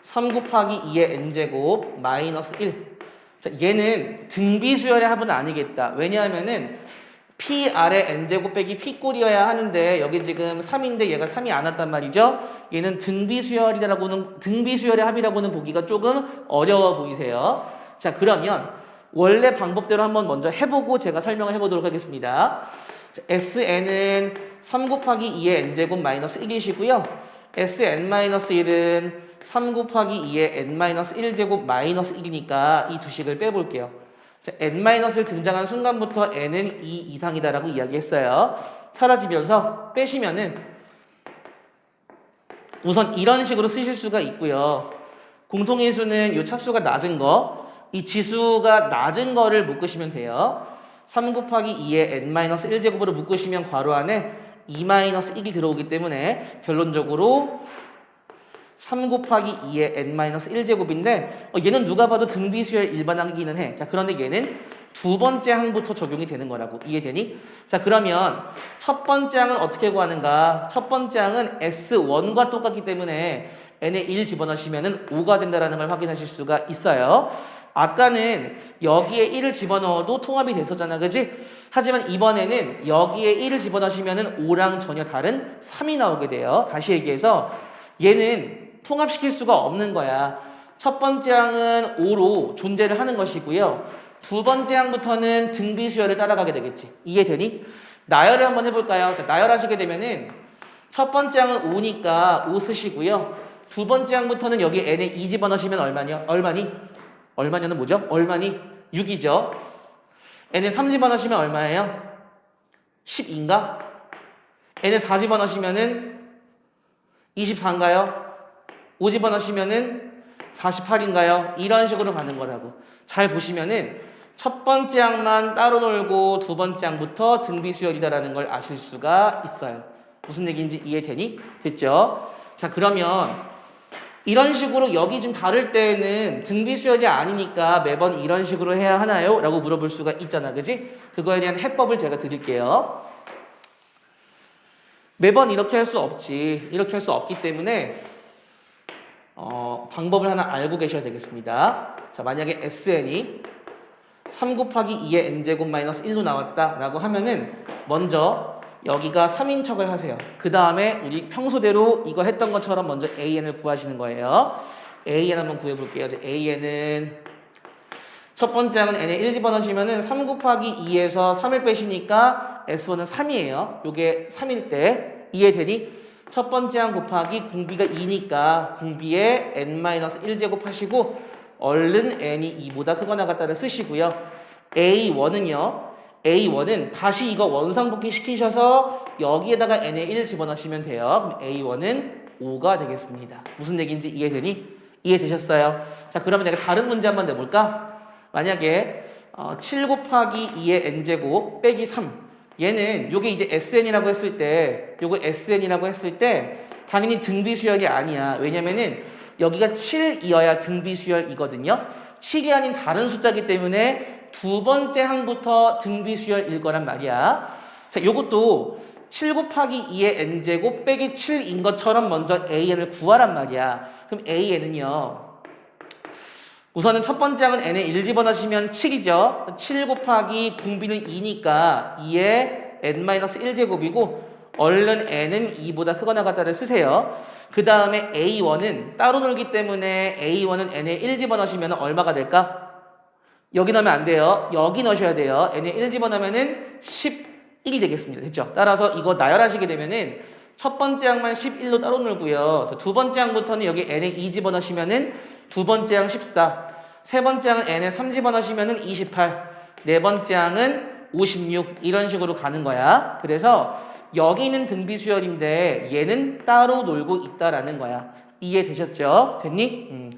3 곱하기 2의 n제곱 마이너스 1. 자, 얘는 등비 수열의 합은 아니겠다. 왜냐하면은 P 아래 n제곱 빼기 P꼴이어야 하는데 여기 지금 3인데 얘가 3이 안 왔단 말이죠. 얘는 등비수열의 합이라고는 보기가 조금 어려워 보이세요. 자, 그러면 원래 방법대로 한번 먼저 해보고 제가 설명을 해보도록 하겠습니다. 자, SN은 3 곱하기 2의 n제곱 마이너스 1이시고요. SN-1은 3 곱하기 2의 n-1제곱 마이너스 1이니까 이 두 식을 빼볼게요. 자, n-를 등장한 순간부터 n은 2 이상이다라고 이야기했어요. 사라지면서 빼시면은 우선 이런 식으로 쓰실 수가 있고요. 공통인수는 이 차수가 낮은 거, 이 지수가 낮은 거를 묶으시면 돼요. 3 곱하기 2의 n-1제곱으로 묶으시면 괄호 안에 2-1이 들어오기 때문에 결론적으로 3 곱하기 2의 n-1제곱인데 얘는 누가 봐도 등비수열 일반항이기는 해. 자, 그런데 얘는 두 번째 항부터 적용이 되는 거라고. 이해되니? 자, 그러면 첫 번째 항은 어떻게 구하는가? 첫 번째 항은 S1과 똑같기 때문에 n에 1 집어넣으시면 5가 된다는 걸 확인하실 수가 있어요. 아까는 여기에 1을 집어넣어도 통합이 됐었잖아, 그지? 하지만 이번에는 여기에 1을 집어넣으시면 5랑 전혀 다른 3이 나오게 돼요. 다시 얘기해서 얘는 통합시킬 수가 없는 거야. 첫 번째 항은 5로 존재를 하는 것이고요. 두 번째 항부터는 등비수열을 따라가게 되겠지. 이해되니? 나열을 한번 해볼까요? 자, 나열하시게 되면은 첫 번째 항은 5니까 5 쓰시고요. 두 번째 항부터는 여기 n에 2 집어넣으시면 얼마냐는 뭐죠? 얼마니? 6이죠. n에 3 집어넣으시면 얼마예요? 10인가? n에 4 집어넣으시면은 24인가요? 5 집어넣으시면은 48인가요? 이런 식으로 가는 거라고. 잘 보시면은 첫 번째 항만 따로 놀고 두 번째 항부터 등비수열이다라는 걸 아실 수가 있어요. 무슨 얘기인지 이해되니? 됐죠? 자, 그러면 이런 식으로 여기 좀 다를 때는 등비수열이 아니니까 매번 이런 식으로 해야 하나요? 라고 물어볼 수가 있잖아, 그지? 그거에 대한 해법을 제가 드릴게요. 매번 이렇게 할 수 없지. 이렇게 할 수 없기 때문에 방법을 하나 알고 계셔야 되겠습니다. 자, 만약에 SN이 3 곱하기 2의 n제곱 마이너스 1로 나왔다라고 하면은 먼저 여기가 3인 척을 하세요. 그 다음에 우리 평소대로 이거 했던 것처럼 먼저 AN을 구하시는 거예요. AN 한번 구해볼게요. 이제 AN은 첫 번째 항은 n에 1 집어넣으시면은 3 곱하기 2에서 3을 빼시니까 S1은 3이에요. 요게 3일 때 이해되니? 첫 번째 항 곱하기 공비가 2니까 공비에 n-1제곱 하시고 얼른 n이 2보다 크거나 같다를 쓰시고요. A1은 다시 이거 원상복귀 시키셔서 여기에다가 n에 1 집어넣으시면 돼요. 그럼 A1은 5가 되겠습니다. 무슨 얘기인지 이해되니? 이해되셨어요? 자, 그러면 내가 다른 문제 한번 내볼까? 만약에 7 곱하기 2의 n제곱 빼기 3 얘는 요게 이제 SN이라고 했을 때 요거 SN이라고 했을 때 당연히 등비수열이 아니야. 왜냐면은 여기가 7이어야 등비수열이거든요. 7이 아닌 다른 숫자이기 때문에 두 번째 항부터 등비수열일 거란 말이야. 자, 요것도 7 곱하기 2의 n제곱 빼기 7인 것처럼 먼저 AN을 구하란 말이야. 그럼 AN은요. 우선은 첫 번째 항은 n에 1 집어넣으시면 7이죠. 7 곱하기 공비는 2니까 2의 n-1제곱이고 얼른 n은 2보다 크거나 같다를 쓰세요. 그 다음에 a1은 따로 놀기 때문에 a1은 n에 1 집어넣으시면 얼마가 될까? 여기 넣으면 안 돼요. 여기 넣으셔야 돼요. n에 1 집어넣으면은 11이 되겠습니다. 됐죠? 따라서 이거 나열하시게 되면은 첫 번째 항만 11로 따로 놀고요. 두 번째 항부터는 여기 n에 2 집어넣으시면은 두 번째 항 14, 세 번째 항은 n에 3 집어넣으시면은 28, 네 번째 항은 56 이런 식으로 가는 거야. 그래서 여기는 등비 수열인데 얘는 따로 놀고 있다라는 거야. 이해되셨죠? 됐니?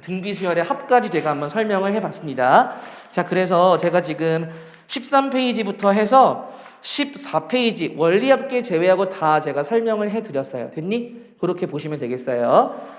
등비 수열의 합까지 제가 한번 설명을 해봤습니다. 자, 그래서 제가 지금 13페이지부터 해서 14페이지 원리합계 제외하고 다 제가 설명을 해드렸어요. 됐니? 그렇게 보시면 되겠어요.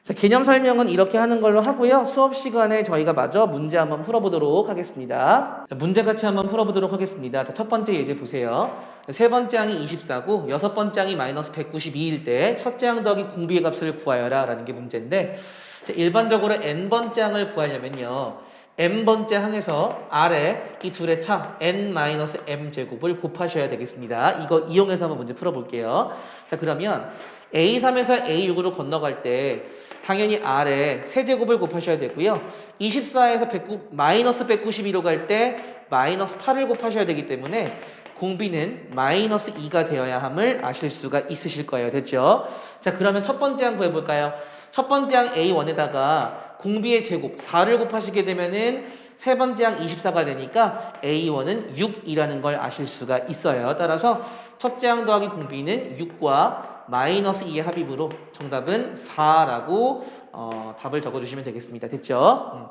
자, 개념 설명은 이렇게 하는 걸로 하고요. 수업 시간에 저희가 마저 문제 한번 풀어보도록 하겠습니다. 자, 문제 같이 한번 풀어보도록 하겠습니다. 자, 첫 번째 예제 보세요. 세 번째 항이 24고 여섯 번째 항이 마이너스 192일 때 첫째 항 더하기 공비의 값을 구하여라 라는 게 문제인데, 자, 일반적으로 n번째 항을 구하려면요, n번째 항에서 아래 이 둘의 차 n-m 제곱을 곱하셔야 되겠습니다. 이거 이용해서 한번 문제 풀어볼게요. 자, 그러면 a3에서 a6으로 건너갈 때 당연히 아래 세제곱을 곱하셔야 되고요. 24에서 마이너스 192로 갈 때 마이너스 8을 곱하셔야 되기 때문에 공비는 마이너스 2가 되어야 함을 아실 수가 있으실 거예요. 됐죠? 자, 그러면 첫 번째 항 구해볼까요? 첫 번째 항 a1에다가 공비의 제곱 4를 곱하시게 되면은 세 번째 항 24가 되니까 a1은 6이라는 걸 아실 수가 있어요. 따라서 첫째 항 더하기 공비는 6과 마이너스 2의 합입으로 정답은 4라고 답을 적어주시면 되겠습니다. 됐죠?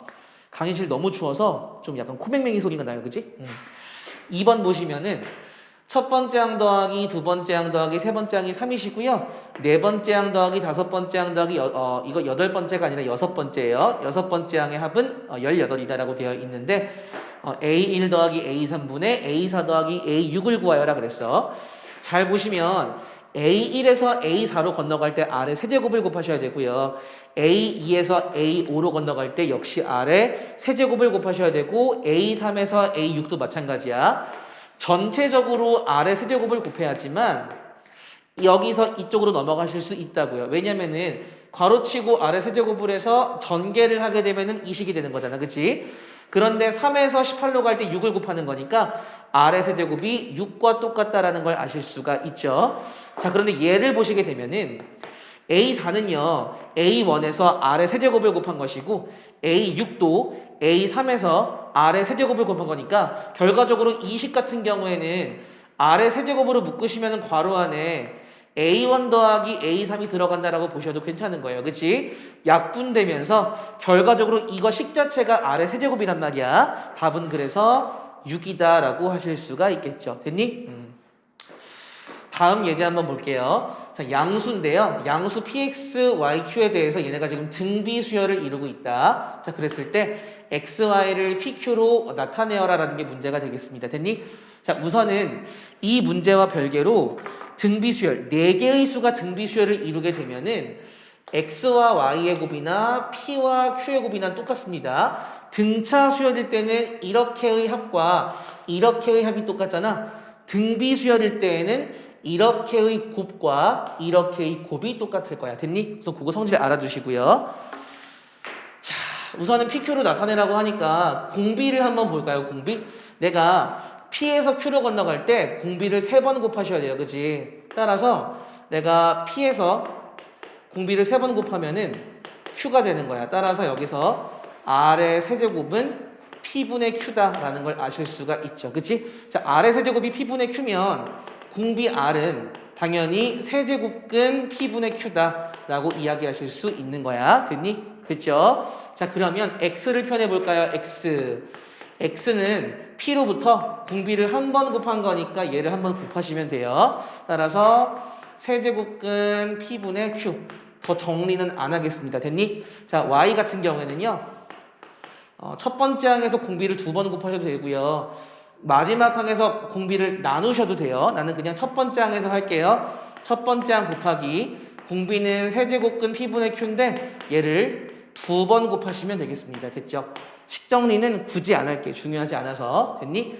강의실 너무 추워서 좀 약간 코맹맹이 소리가 나요. 그치? 2번 보시면은 첫 번째 항 더하기 두 번째 항 더하기 세 번째 항이 3이시고요. 네 번째 항 더하기 다섯 번째 항 더하기 이거 여덟 번째가 아니라 여섯 번째예요. 여섯 번째 항의 합은 18이다라고 되어 있는데 A1 더하기 A3분의 A4 더하기 A6을 구하여라 그랬어. 잘 보시면 A1에서 A4로 건너갈 때 아래 세제곱을 곱하셔야 되고요. A2에서 A5로 건너갈 때 역시 아래 세제곱을 곱하셔야 되고 A3에서 A6도 마찬가지야. 전체적으로 아래 세제곱을 곱해야지만 여기서 이쪽으로 넘어가실 수 있다고요. 왜냐면은 괄호치고 아래 세제곱을 해서 전개를 하게 되면은 이식이 되는 거잖아. 그치? 그런데 3에서 18로 갈 때 6을 곱하는 거니까 아래 세제곱이 6과 똑같다라는 걸 아실 수가 있죠. 자, 그런데 얘를 보시게 되면은 A4는요, A1에서 아래 세제곱을 곱한 것이고 A6도 A3에서 아래 세제곱을 곱한 거니까 결과적으로 이식 같은 경우에는 아래 세제곱으로 묶으시면 괄호 안에 A1 더하기 A3이 들어간다라고 보셔도 괜찮은 거예요. 그치? 약분되면서 결과적으로 이거 식 자체가 아래 세제곱이란 말이야. 답은 그래서 6이다 라고 하실 수가 있겠죠. 됐니? 다음 예제 한번 볼게요. 자, 양수인데요. 양수 px, yq에 대해서 얘네가 지금 등비 수열을 이루고 있다. 자, 그랬을 때 x, y를 pq로 나타내어라 라는 게 문제가 되겠습니다. 됐니? 자, 우선은 이 문제와 별개로 등비 수열, 4개의 수가 등비 수열을 이루게 되면은 x와 y의 곱이나 p와 q의 곱이나 똑같습니다. 등차 수열일 때는 이렇게의 합과 이렇게의 합이 똑같잖아. 등비 수열일 때에는 이렇게의 곱과 이렇게의 곱이 똑같을 거야. 됐니? 그래서 그거 성질 알아두시고요. 자, 우선은 PQ로 나타내라고 하니까 공비를 한번 볼까요? 공비? 내가 P에서 Q로 건너갈 때 공비를 3번 곱하셔야 돼요. 그치? 따라서 내가 P에서 공비를 3번 곱하면은 Q가 되는 거야. 따라서 여기서 R의 세제곱은 P분의 Q다라는 걸 아실 수가 있죠. 그치? 자, R의 세제곱이 P분의 Q면 공비 R은 당연히 세제곱근 P분의 Q다라고 이야기하실 수 있는 거야. 됐니? 됐죠? 자, 그러면 X를 표현해 볼까요? X는 P로부터 공비를 한 번 곱한 거니까 얘를 한 번 곱하시면 돼요. 따라서 세제곱근 P분의 Q. 더 정리는 안 하겠습니다. 됐니? 자, Y 같은 경우에는요. 첫 번째 항에서 공비를 2번 곱하셔도 되고요. 마지막 항에서 공비를 나누셔도 돼요. 나는 그냥 첫 번째 항에서 할게요. 첫 번째 항 곱하기 공비는 세제곱근 P분의 Q인데 얘를 2번 곱하시면 되겠습니다. 됐죠? 식 정리는 굳이 안 할게. 중요하지 않아서. 됐니?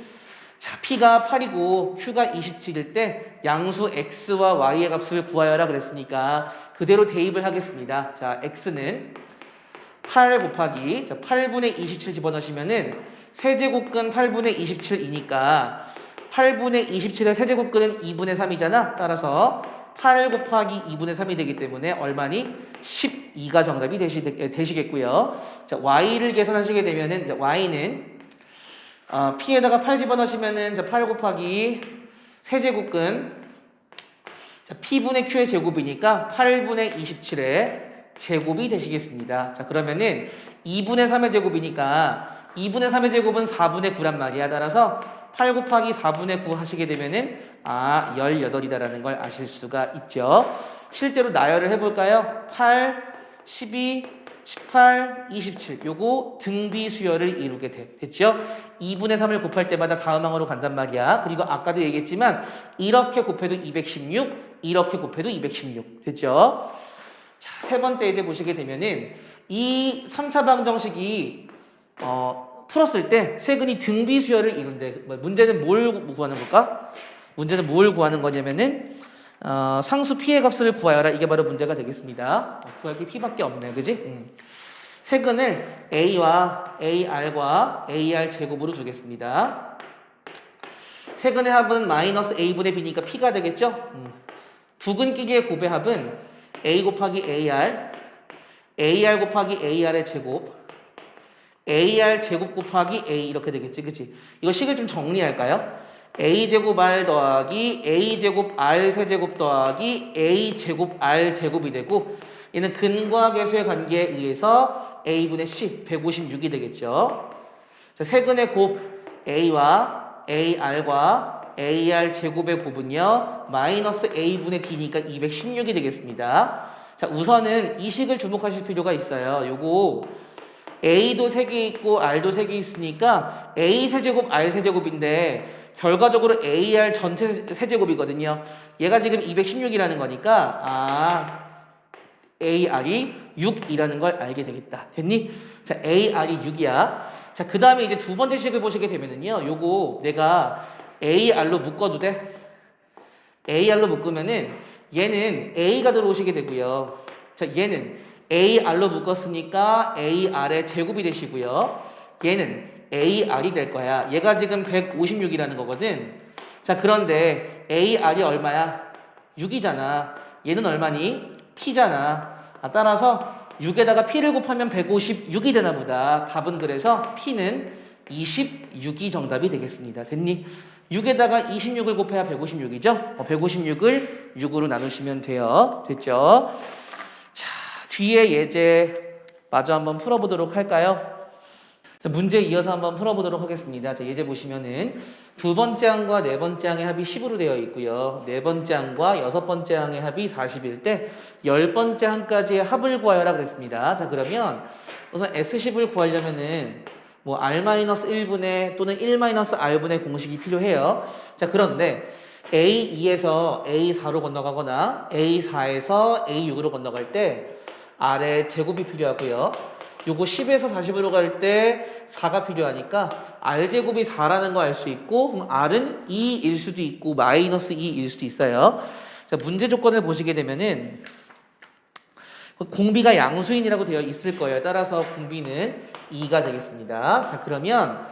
자, P가 8이고 Q가 27일 때 양수 X와 Y의 값을 구하여라 그랬으니까 그대로 대입을 하겠습니다. 자, X는 8 곱하기, 자, 8분의 27 집어넣으시면은 세제곱근 8분의 27이니까 8분의 27의 세제곱근은 2분의 3이잖아. 따라서 8 곱하기 2분의 3이 되기 때문에 얼마니? 12가 정답이 되시겠고요. 자, Y를 계산하시게 되면은, 자, Y는 P에다가 8 집어넣으시면은, 자, 8 곱하기 세제곱근, 자, P분의 Q의 제곱이니까 8분의 27의 제곱이 되시겠습니다. 자, 그러면은 2분의 3의 제곱이니까 2분의 3의 제곱은 4분의 9란 말이야. 따라서 8 곱하기 4분의 9 하시게 되면은 18이다라는 걸 아실 수가 있죠. 실제로 나열을 해볼까요? 8, 12, 18, 27 요거 등비 수열을 이루게 됐죠. 2분의 3을 곱할 때마다 다음 항으로 간단 말이야. 그리고 아까도 얘기했지만 이렇게 곱해도 216, 이렇게 곱해도 216 됐죠. 자, 세 번째 이제 보시게 되면은 이 3차 방정식이 풀었을 때 세근이 등비 수열을 이룬대. 문제는 뭘 구하는 걸까? 문제는 뭘 구하는 거냐면은 상수 P의 값을 구하여라. 이게 바로 문제가 되겠습니다. 구할 게 P밖에 없네, 그지? 세근을 A와 AR과 AR 제곱으로 주겠습니다. 세근의 합은 마이너스 A분의 B니까 P가 되겠죠? 두근끼기의 곱의 합은 A 곱하기 AR, AR 곱하기 AR의 제곱, AR 제곱 곱하기 A 이렇게 되겠지, 그치? 이거 식을 좀 정리할까요? A 제곱 R 더하기 A 제곱 R 세제곱 더하기 A 제곱 R 제곱이 되고 얘는 근과 계수의 관계에 의해서 A분의 C 156이 되겠죠. 자, 세근의 곱 A와 AR과 AR 제곱의 곱은요 마이너스 A분의 B니까 216이 되겠습니다. 자, 우선은 이 식을 주목하실 필요가 있어요. 요거 A도 3개 있고 R도 3개 있으니까 A 세제곱 R 세제곱인데 결과적으로 AR 전체 세제곱이거든요. 얘가 지금 216이라는 거니까 AR이 6이라는 걸 알게 되겠다. 됐니? 자, AR이 6이야. 자, 그 다음에 이제 두 번째 식을 보시게 되면은요. 요거 내가 AR로 묶어도 돼? AR로 묶으면은 얘는 A가 들어오시게 되고요. 자, 얘는 AR로 묶었으니까 AR의 제곱이 되시고요. 얘는 AR이 될 거야. 얘가 지금 156이라는 거거든. 자, 그런데 AR이 얼마야? 6이잖아. 얘는 얼마니? P잖아. 따라서 6에다가 P를 곱하면 156이 되나 보다. 답은 그래서 P는 26이 정답이 되겠습니다. 됐니? 6에다가 26을 곱해야 156이죠? 156을 6으로 나누시면 돼요. 됐죠? 자, 뒤에 예제 마저 한번 풀어보도록 할까요? 자, 문제 이어서 한번 풀어보도록 하겠습니다. 자, 예제 보시면은 두 번째 항과 네 번째 항의 합이 10으로 되어 있고요. 네 번째 항과 여섯 번째 항의 합이 40일 때 열 번째 항까지의 합을 구하여라 그랬습니다. 자, 그러면 우선 S10을 구하려면은 뭐 R-1분의 또는 1-R분의 공식이 필요해요. 자, 그런데 A2에서 A4로 건너가거나 A4에서 A6으로 건너갈 때 R의 제곱이 필요하고요. 요거 10에서 40으로 갈 때 4가 필요하니까 R제곱이 4라는 거 알 수 있고 그럼 R은 2일 수도 있고 마이너스 2일 수도 있어요. 자, 문제 조건을 보시게 되면은 공비가 양수인이라고 되어 있을 거예요. 따라서 공비는 2가 되겠습니다. 자, 그러면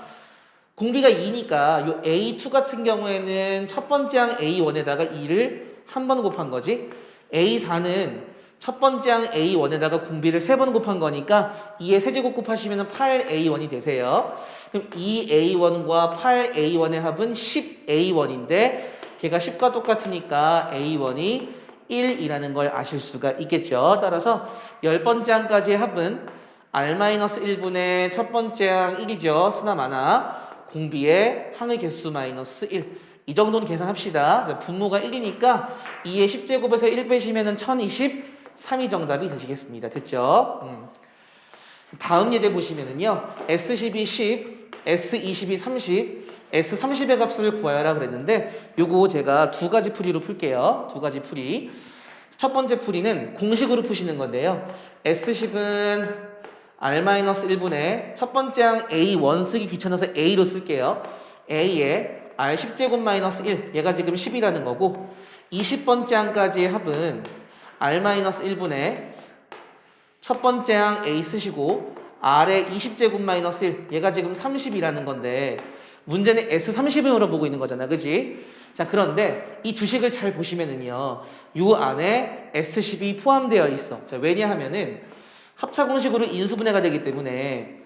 공비가 2니까 요 A2 같은 경우에는 첫 번째 항 A1에다가 2를 한 번 곱한 거지. A4는 첫 번째 항 A1에다가 공비를 3번 곱한 거니까 2의 세제곱 곱하시면 8A1이 되세요. 그럼 2A1과 8A1의 합은 10A1인데 걔가 10과 똑같으니까 A1이 1이라는 걸 아실 수가 있겠죠. 따라서 열 번째 항까지의 합은 R-1분의 첫 번째 항 1이죠. 쓰나 마나 공비의 항의 개수 마이너스 1. 이 정도는 계산합시다. 자, 분모가 1이니까 2의 10제곱에서 1 빼시면 1023이 정답이 되시겠습니다. 됐죠? 다음 예제 보시면은요. S12 10, S20이 30, S30의 값을 구하여라 그랬는데 요거 제가 두 가지 풀이로 풀게요. 두 가지 풀이. 첫 번째 풀이는 공식으로 푸시는 건데요. S10은 R-1분의 첫 번째 항 A1 쓰기 귀찮아서 A로 쓸게요. A에 R 10제곱 마이너스 1 얘가 지금 10이라는 거고 20번째 항까지의 합은 R 마이너스 1분의 첫 번째 항 A 쓰시고 R의 20제곱 마이너스 1 얘가 지금 30이라는 건데 문제는 S30을 물어보고 있는 거잖아 그지? 자 그런데 이 주식을 잘 보시면은요 요 안에 S10이 포함되어 있어. 자 왜냐하면은 합차 공식으로 인수분해가 되기 때문에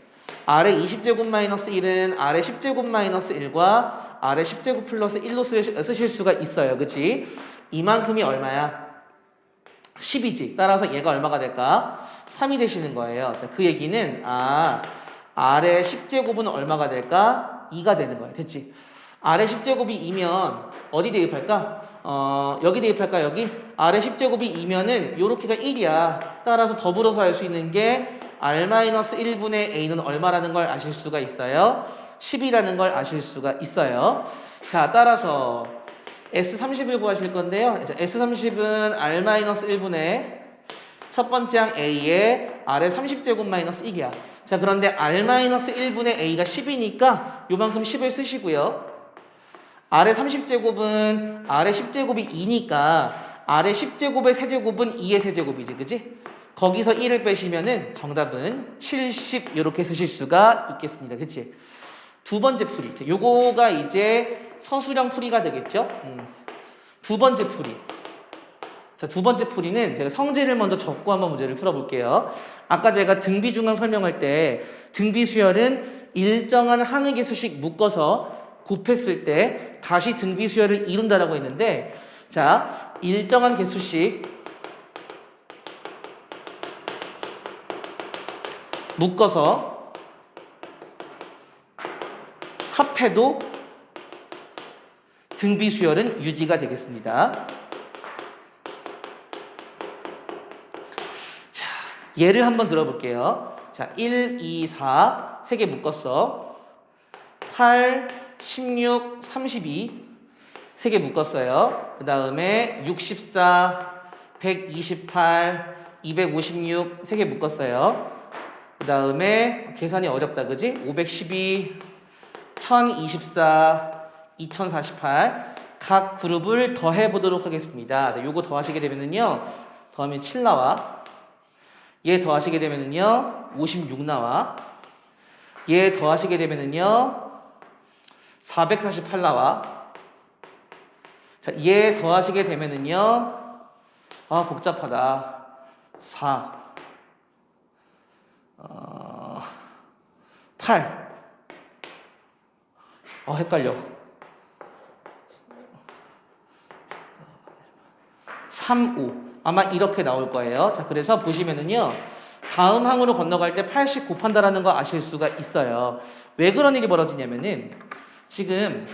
R의 20제곱 마이너스 1은 R의 10제곱 마이너스 1과 R의 10제곱 플러스 1로 쓰실 수가 있어요 그치? 이만큼이 얼마야? 10이지. 따라서 얘가 얼마가 될까? 3이 되시는 거예요. 자, 그 얘기는 R의 10제곱은 얼마가 될까? 2가 되는 거야. 됐지? R의 10제곱이 2면 어디 대입할까? 여기 대입할까? 여기? R의 10제곱이 2면은 요렇게가 1이야. 따라서 더불어서 할 수 있는 게 R-1분의 A는 얼마라는 걸 아실 수가 있어요. 10이라는 걸 아실 수가 있어요. 자, 따라서 S30을 구하실 건데요. S30은 R-1분의 첫 번째 항 A에 R의 30제곱 마이너스 1이야. 자, 그런데 R-1분의 A가 10이니까 요만큼 10을 쓰시고요. R의 30제곱은 R의 10제곱이 2니까 R의 10제곱의 세제곱은 2의 세제곱이지, 그치? 거기서 1을 빼시면은 정답은 70 이렇게 쓰실 수가 있겠습니다. 그치? 두 번째 풀이. 요거가 이제 서술형 풀이가 되겠죠? 두 번째 풀이. 자, 두 번째 풀이는 제가 성질을 먼저 적고 한번 문제를 풀어볼게요. 아까 제가 등비중항 설명할 때 등비수열은 일정한 항의 개수씩 묶어서 곱했을 때 다시 등비수열을 이룬다라고 했는데 자, 일정한 개수씩 묶어서 합해도 등비수열은 유지가 되겠습니다. 자, 예를 한번 들어볼게요. 자, 1, 2, 4 세 개 묶었어. 8, 16, 32 세 개 묶었어요. 그 다음에 64, 128, 256 세 개 묶었어요. 그 다음에 계산이 어렵다 그지? 512, 1024, 2048 각 그룹을 더해 보도록 하겠습니다. 자, 요거 더하시게 되면은요 더하면 7 나와. 얘 더하시게 되면은요 56 나와. 얘 더하시게 되면은요 448 나와. 자, 얘 더하시게 되면은요 복잡하다. 4 8 헷갈려. 3, 5 아마 이렇게 나올 거예요. 자, 그래서 보시면은요 다음 항으로 건너갈 때 80 곱한다라는 거 아실 수가 있어요. 왜 그런 일이 벌어지냐면은 지금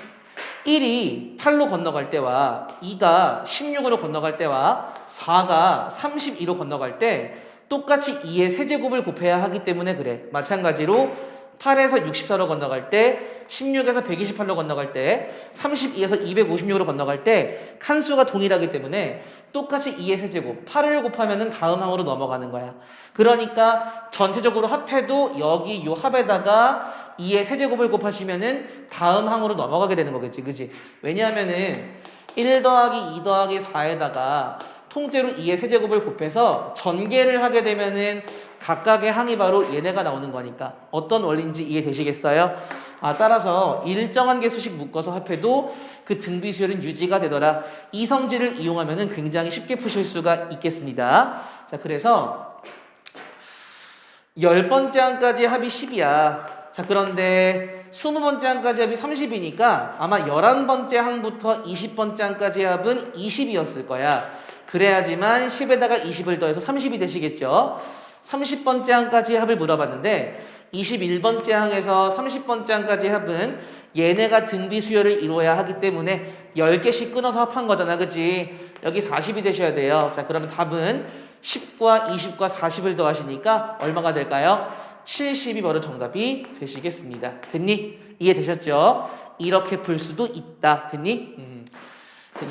1이 8로 건너갈 때와 2가 16으로 건너갈 때와 4가 32로 건너갈 때 똑같이 2의 세제곱을 곱해야 하기 때문에 그래. 마찬가지로 8에서 64로 건너갈 때 16에서 128로 건너갈 때 32에서 256으로 건너갈 때 칸수가 동일하기 때문에 똑같이 2의 세제곱 8을 곱하면은 다음 항으로 넘어가는 거야. 그러니까 전체적으로 합해도 여기 요 합에다가 2의 세제곱을 곱하시면은 다음 항으로 넘어가게 되는 거겠지. 그지? 왜냐하면은 1 더하기 2 더하기 4에다가 통째로 2의 세제곱을 곱해서 전개를 하게 되면은 각각의 항이 바로 얘네가 나오는 거니까 어떤 원리인지 이해되시겠어요? 따라서 일정한 개수씩 묶어서 합해도 그 등비수열은 유지가 되더라. 이 성질을 이용하면은 굉장히 쉽게 푸실 수가 있겠습니다. 자, 그래서 10번째 항까지 합이 10이야. 자, 그런데 20번째 항까지 합이 30이니까 아마 11번째 항부터 20번째 항까지 합은 20이었을 거야. 그래야지만 10에다가 20을 더해서 30이 되시겠죠. 30번째 항까지 합을 물어봤는데 21번째 항에서 30번째 항까지 합은 얘네가 등비수열을 이루어야 하기 때문에 10개씩 끊어서 합한 거잖아. 그치? 여기 40이 되셔야 돼요. 자, 그러면 답은 10과 20과 40을 더하시니까 얼마가 될까요? 70이 바로 정답이 되시겠습니다. 됐니? 이해되셨죠? 이렇게 풀 수도 있다. 됐니?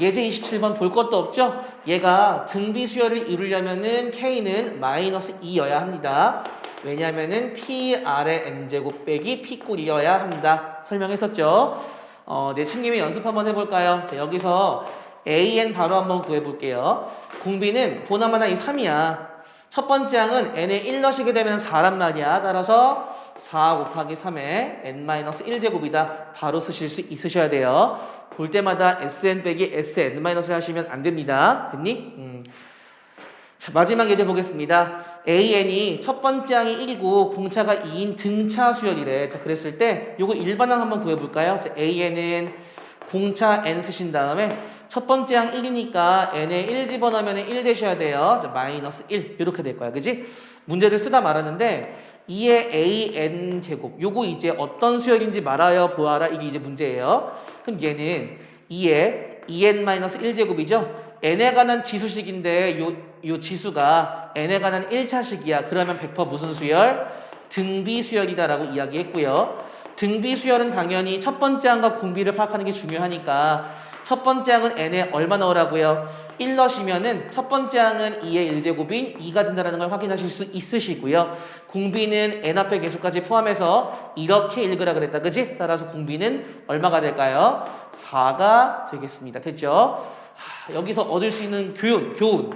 예제 27번 볼 것도 없죠? 얘가 등비수열을 이루려면은 K는 마이너스 2여야 합니다. 왜냐면은 PR의 N제곱 빼기 P꼴이어야 한다. 설명했었죠? 내친김에 연습 한번 해볼까요? 자, 여기서 AN 바로 한번 구해볼게요. 공비는 보나마나 이 3이야. 첫 번째 항은 n에 1 넣으시게 되면 4란 말이야. 따라서 4 곱하기 3에 n-1제곱이다. 바로 쓰실 수 있으셔야 돼요. 볼 때마다 sn 빼기 sn- 하시면 안 됩니다. 됐니? 자, 마지막 예제 보겠습니다. AN이 첫 번째 항이 1이고 공차가 2인 등차 수열이래. 자, 그랬을 때 요거 일반항 한번 구해볼까요? 자, AN은 공차 n 쓰신 다음에 첫 번째 항 1이니까 n에 1 집어넣으면 1 되셔야 돼요. 자, 마이너스 1 이렇게 될 거야. 그지? 문제를 쓰다 말았는데 2의 an 제곱 요거 이제 어떤 수열인지 말하여 보아라. 이게 이제 문제예요. 그럼 얘는 2의 2n-1 제곱이죠. n에 관한 지수식인데 요 지수가 n에 관한 1차식이야. 그러면 100% 무슨 수열? 등비 수열이다라고 이야기했고요. 등비 수열은 당연히 첫 번째 항과 공비를 파악하는 게 중요하니까 첫 번째 항은 n에 얼마 넣으라고요? 1 넣으시면은 첫 번째 항은 2의 1제곱인 2가 된다는 걸 확인하실 수 있으시고요. 공비는 n 앞에 계수까지 포함해서 이렇게 읽으라 그랬다. 그지? 따라서 공비는 얼마가 될까요? 4가 되겠습니다. 됐죠? 여기서 얻을 수 있는 교훈.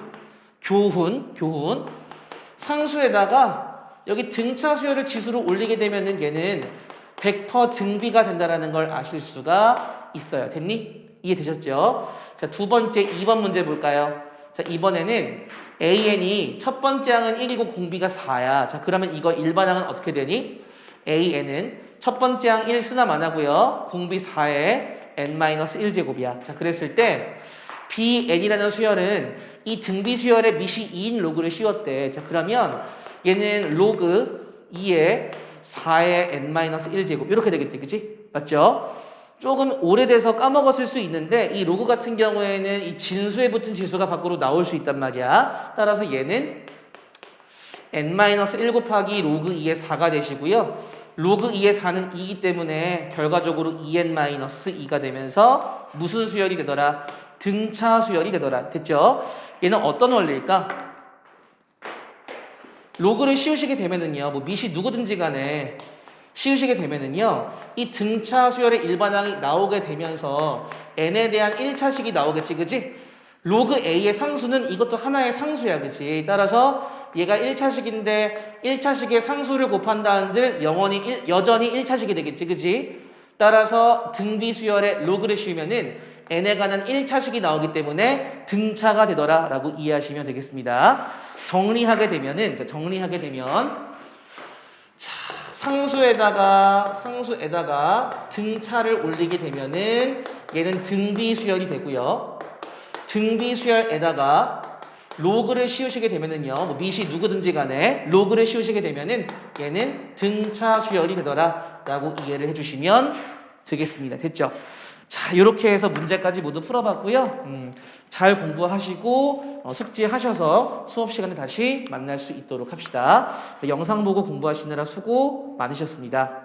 상수에다가 여기 등차 수열을 지수로 올리게 되면은 얘는 100% 등비가 된다라는 걸 아실 수가 있어요. 됐니? 이해되셨죠? 자, 두 번째 2번 문제 볼까요? 자, 이번에는 AN이 첫 번째 항은 1이고 공비가 4야. 자, 그러면 이거 일반항은 어떻게 되니? AN은 첫 번째 항 1 쓰나 마나고요. 공비 4에 n-1제곱이야. 자, 그랬을 때 BN이라는 수열은 이 등비 수열의 밑이 2인 로그를 씌웠대. 자, 그러면 얘는 로그 2에 4의 n-1제곱 이렇게 되겠대. 그치? 맞죠? 조금 오래돼서 까먹었을 수 있는데 이 로그 같은 경우에는 이 진수에 붙은 지수가 밖으로 나올 수 있단 말이야. 따라서 얘는 n-1 곱하기 로그 2의 4가 되시고요. 로그 2의 4는 2이기 때문에 결과적으로 2n-2가 되면서 무슨 수열이 되더라? 등차 수열이 되더라. 됐죠? 얘는 어떤 원리일까? 로그를 씌우시게 되면은요, 뭐 밑이 누구든지 간에 씌우시게 되면은요, 이 등차 수열의 일반항이 나오게 되면서 n에 대한 1차식이 나오겠지, 그지? 로그 a의 상수는 이것도 하나의 상수야, 그지? 따라서 얘가 1차식인데 1차식의 상수를 곱한다 한들 여전히 1차식이 되겠지, 그지? 따라서 등비 수열의 로그를 씌우면은 n에 관한 1차식이 나오기 때문에 등차가 되더라 라고 이해하시면 되겠습니다. 정리하게 되면 자, 상수에다가 등차를 올리게 되면은 얘는 등비 수열이 되고요. 등비 수열에다가 로그를 씌우시게 되면은요, 뭐 밑이 누구든지 간에 로그를 씌우시게 되면은 얘는 등차 수열이 되더라 라고 이해를 해주시면 되겠습니다. 됐죠? 자, 이렇게 해서 문제까지 모두 풀어봤고요. 잘 공부하시고 숙지하셔서 수업 시간에 다시 만날 수 있도록 합시다. 영상 보고 공부하시느라 수고 많으셨습니다.